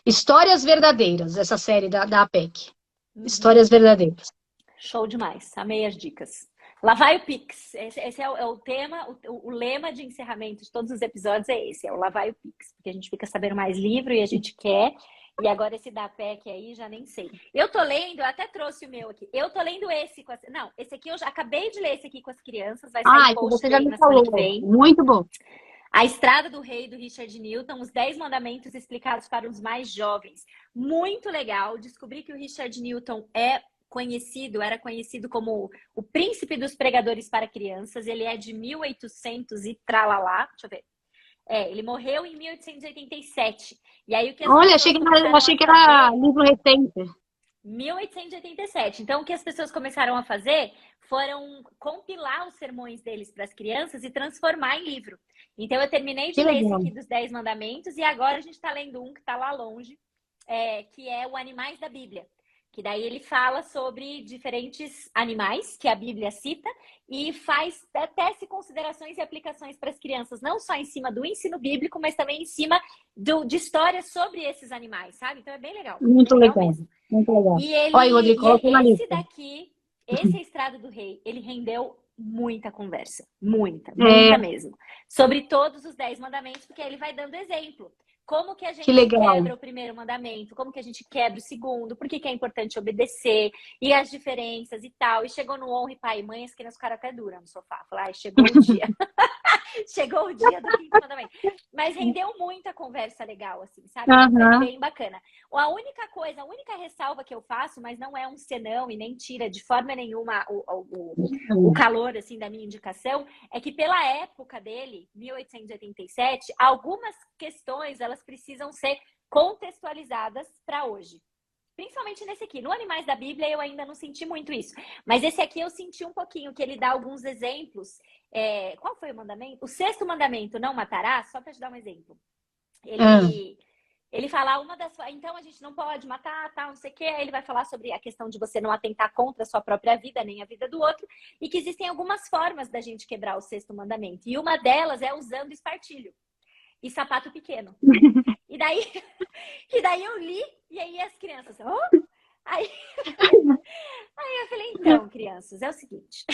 Histórias Verdadeiras, essa série da APEC. Uhum. Histórias Verdadeiras. Show demais, amei as dicas. Lá vai o Pix. Esse é o tema, o lema de encerramento de todos os episódios é esse, é o Lá vai o Pix, porque a gente fica sabendo mais livro e a gente quer. E agora esse da PEC aí, já nem sei. Eu tô lendo, eu até trouxe o meu aqui. Eu tô lendo esse com as... Não, esse aqui eu já acabei de ler esse aqui com as crianças. Vai sair Então post você já dele me na semana que falou. vem. Muito bom. A Estrada do Rei, do Richard Newton, os 10 mandamentos explicados para os mais jovens. Muito legal. Descobri que o Richard Newton era conhecido como o príncipe dos pregadores para crianças. Ele é de 1800 e tralalá. Deixa eu ver. Ele morreu em 1887. E aí o que as Olha, pessoas começaram a achei que era fazer... livro recente. 1887. Então, o que as pessoas começaram a fazer foram compilar os sermões deles para as crianças e transformar em livro. Então, eu terminei de Que ler esse legal. aqui dos 10 mandamentos e agora a gente está lendo um que está lá longe, que é o Animais da Bíblia. que daí ele fala sobre diferentes animais que a Bíblia cita e tece considerações e aplicações para as crianças, não só em cima do ensino bíblico, mas também em cima de histórias sobre esses animais, sabe? Então é bem legal. Muito Bem legal legal. mesmo. Muito legal. E ele, Olha, Rodrigo, coloca uma esse lista. daqui, esse A Estrada do Rei, ele rendeu muita conversa. Muita É, mesmo. Sobre todos os 10 mandamentos, porque ele vai dando exemplo. Como que a que gente legal. quebra o primeiro mandamento, como que a gente quebra o segundo, por que que é importante obedecer, e as diferenças e tal. E chegou no honre pai e mãe, as crianças ficaram até duras no sofá. Falaram, chegou o dia. Chegou o dia do quinto mandamento. Mas rendeu muita conversa legal, assim, sabe? Foi Aham. bem bacana. A única ressalva que eu faço, mas não é um senão e nem tira de forma nenhuma o calor, assim, da minha indicação, é que pela época dele, 1887, algumas questões, elas precisam ser contextualizadas para hoje. Principalmente nesse aqui. No Animais da Bíblia eu ainda não senti muito isso. Mas esse aqui eu senti um pouquinho, que ele dá alguns exemplos. Qual foi o mandamento? O sexto mandamento, não matarás, só para te dar um exemplo. Ele fala então a gente não pode matar, tal, não sei o quê. Aí ele vai falar sobre a questão de você não atentar contra a sua própria vida, nem a vida do outro. E que existem algumas formas da gente quebrar o sexto mandamento. E uma delas é usando espartilho e sapato pequeno. E daí eu li, e aí as crianças, Aí eu falei, então, crianças, é o seguinte,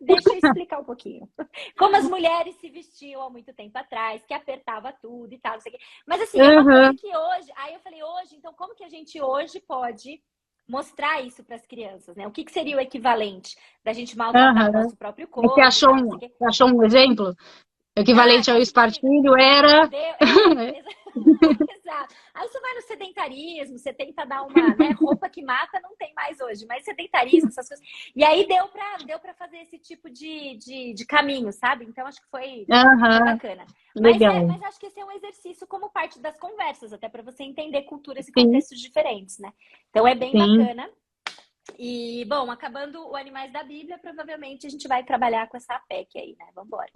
deixa eu explicar um pouquinho. Como as mulheres se vestiam há muito tempo atrás, que apertava tudo e tal, não sei o quê. Mas assim, é uma coisa que hoje, aí eu falei, hoje, então como que a gente hoje pode mostrar isso para as crianças, né? O que seria o equivalente da gente maltratar o nosso próprio corpo? Você achou um exemplo? O equivalente ao espartilho era... Exato. Aí você vai no sedentarismo, você tenta dar uma, né, roupa que mata não tem mais hoje, mas sedentarismo, essas coisas. E aí deu pra fazer esse tipo de caminho, sabe? Então acho que foi bacana. Mas acho que esse é um exercício como parte das conversas, até para você entender culturas e contextos diferentes, né? Então é bem bacana. E, bom, acabando o Animais da Bíblia, provavelmente a gente vai trabalhar com essa PEC aí, né? Vamos embora.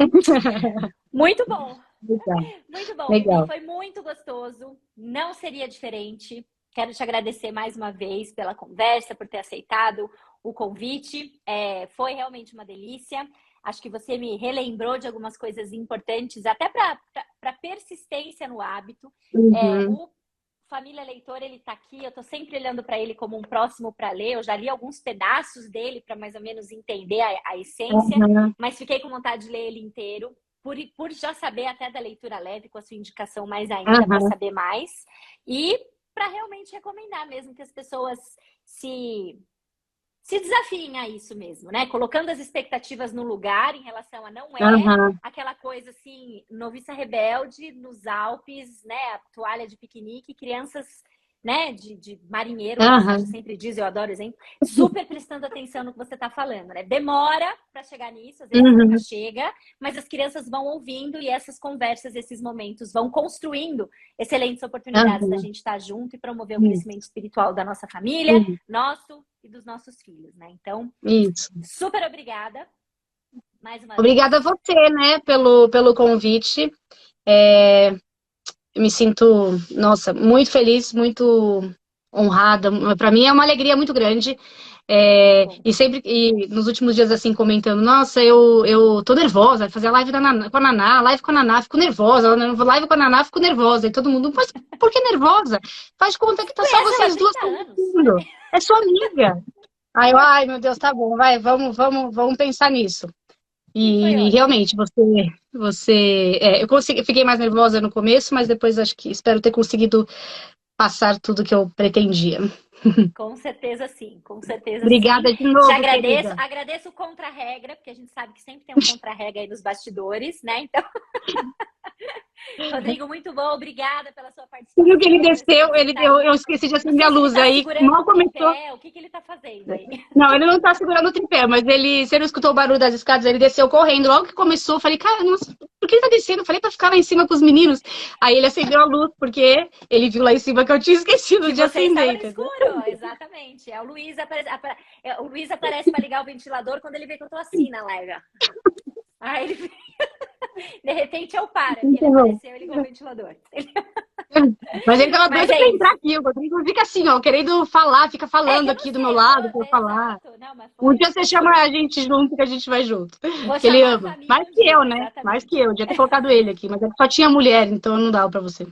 Muito bom. Muito bom. Legal. Foi muito gostoso. Não seria diferente. Quero te agradecer mais uma vez pela conversa, por ter aceitado o convite. Foi realmente uma delícia. Acho que você me relembrou de algumas coisas importantes, até para persistência no hábito. O Família Leitor, ele tá aqui, eu tô sempre olhando para ele como um próximo para ler. Eu já li alguns pedaços dele para mais ou menos entender a essência, mas fiquei com vontade de ler ele inteiro, por já saber até da leitura leve, com a sua indicação mais ainda, para saber mais. E para realmente recomendar mesmo que as pessoas se desafiem a isso mesmo, né? Colocando as expectativas no lugar em relação a não aquela coisa assim, noviça rebelde nos Alpes, né? A toalha de piquenique, crianças, né? De marinheiro, como a Sasha sempre diz, eu adoro exemplo, super prestando atenção no que você tá falando, né? Demora para chegar nisso, às vezes nunca chega, mas as crianças vão ouvindo e essas conversas, esses momentos vão construindo excelentes oportunidades da gente estar junto e promover o crescimento espiritual da nossa família, nosso e dos nossos filhos, né? Então, super obrigada. Mais uma vez. Obrigada a você, né, pelo convite. Eu me sinto, nossa, muito feliz, muito honrada. Para mim é uma alegria muito grande. E nos últimos dias, assim, comentando, nossa, eu tô nervosa, fazer live com a Naná, live com a Naná, fico nervosa, live com a Naná, fico nervosa. E todo mundo, mas por que nervosa? Faz de conta que tá só vocês duas conversando. É sua amiga. Aí eu, ai, meu Deus, tá bom, vai, vamos pensar nisso. E realmente, eu fiquei mais nervosa no começo, mas depois espero ter conseguido passar tudo que eu pretendia. Com certeza sim, com certeza Obrigada sim. de novo, Te agradeço, querida. agradeço o contra-regra, porque a gente sabe que sempre tem um contra-regra aí nos bastidores, né? Então, Rodrigo, muito bom, obrigada pela sua participação. Viu que ele desceu, eu esqueci de acender a luz aí. Mal começou. O que ele tá fazendo aí? Não, ele não tá segurando o tripé, mas você não escutou o barulho das escadas, ele desceu correndo. Logo que começou, eu falei, cara, nossa, por que ele tá descendo? Eu falei pra ficar lá em cima com os meninos. Aí ele acendeu a luz, porque ele viu lá em cima que eu tinha esquecido de acender. No escuro, exatamente. O Luiz aparece pra ligar o ventilador quando ele vê que eu tô assim na live. Aí ele... De repente eu paro, porque ele apareceu e ligou o ventilador. Mas ele tava Mas doido é pra isso. entrar aqui. O Rodrigo fica assim, ó, querendo falar, fica falando Eu aqui não do sei, meu lado, pra eu exato, falar. não, mas Um foi. dia você chama a gente junto, que a gente vai junto. Vou Que ele chamar a ama. família Mais um que dia, eu, né? Mais que exatamente. eu. Eu devia ter colocado ele aqui, mas ele só tinha mulher, então não dava pra você.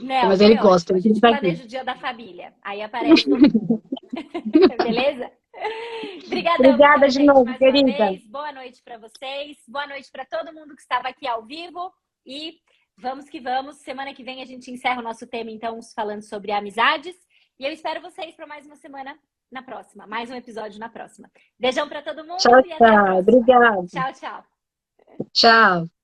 Não, Mas ele foi gosta, ótimo. A ele queria gente estar aqui. planeja o dia da família. Aí aparece todo mundo. Beleza? Obrigadão, Obrigada então, de gente, novo, mais uma querida. vez. Boa noite para vocês. Boa noite para todo mundo que estava aqui ao vivo. E vamos que vamos. Semana que vem a gente encerra o nosso tema, então, falando sobre amizades. E eu espero vocês para mais uma semana na próxima. Mais um episódio na próxima. Beijão para todo mundo Tchau, e até a tchau. próxima. Obrigada. Tchau, tchau. Tchau.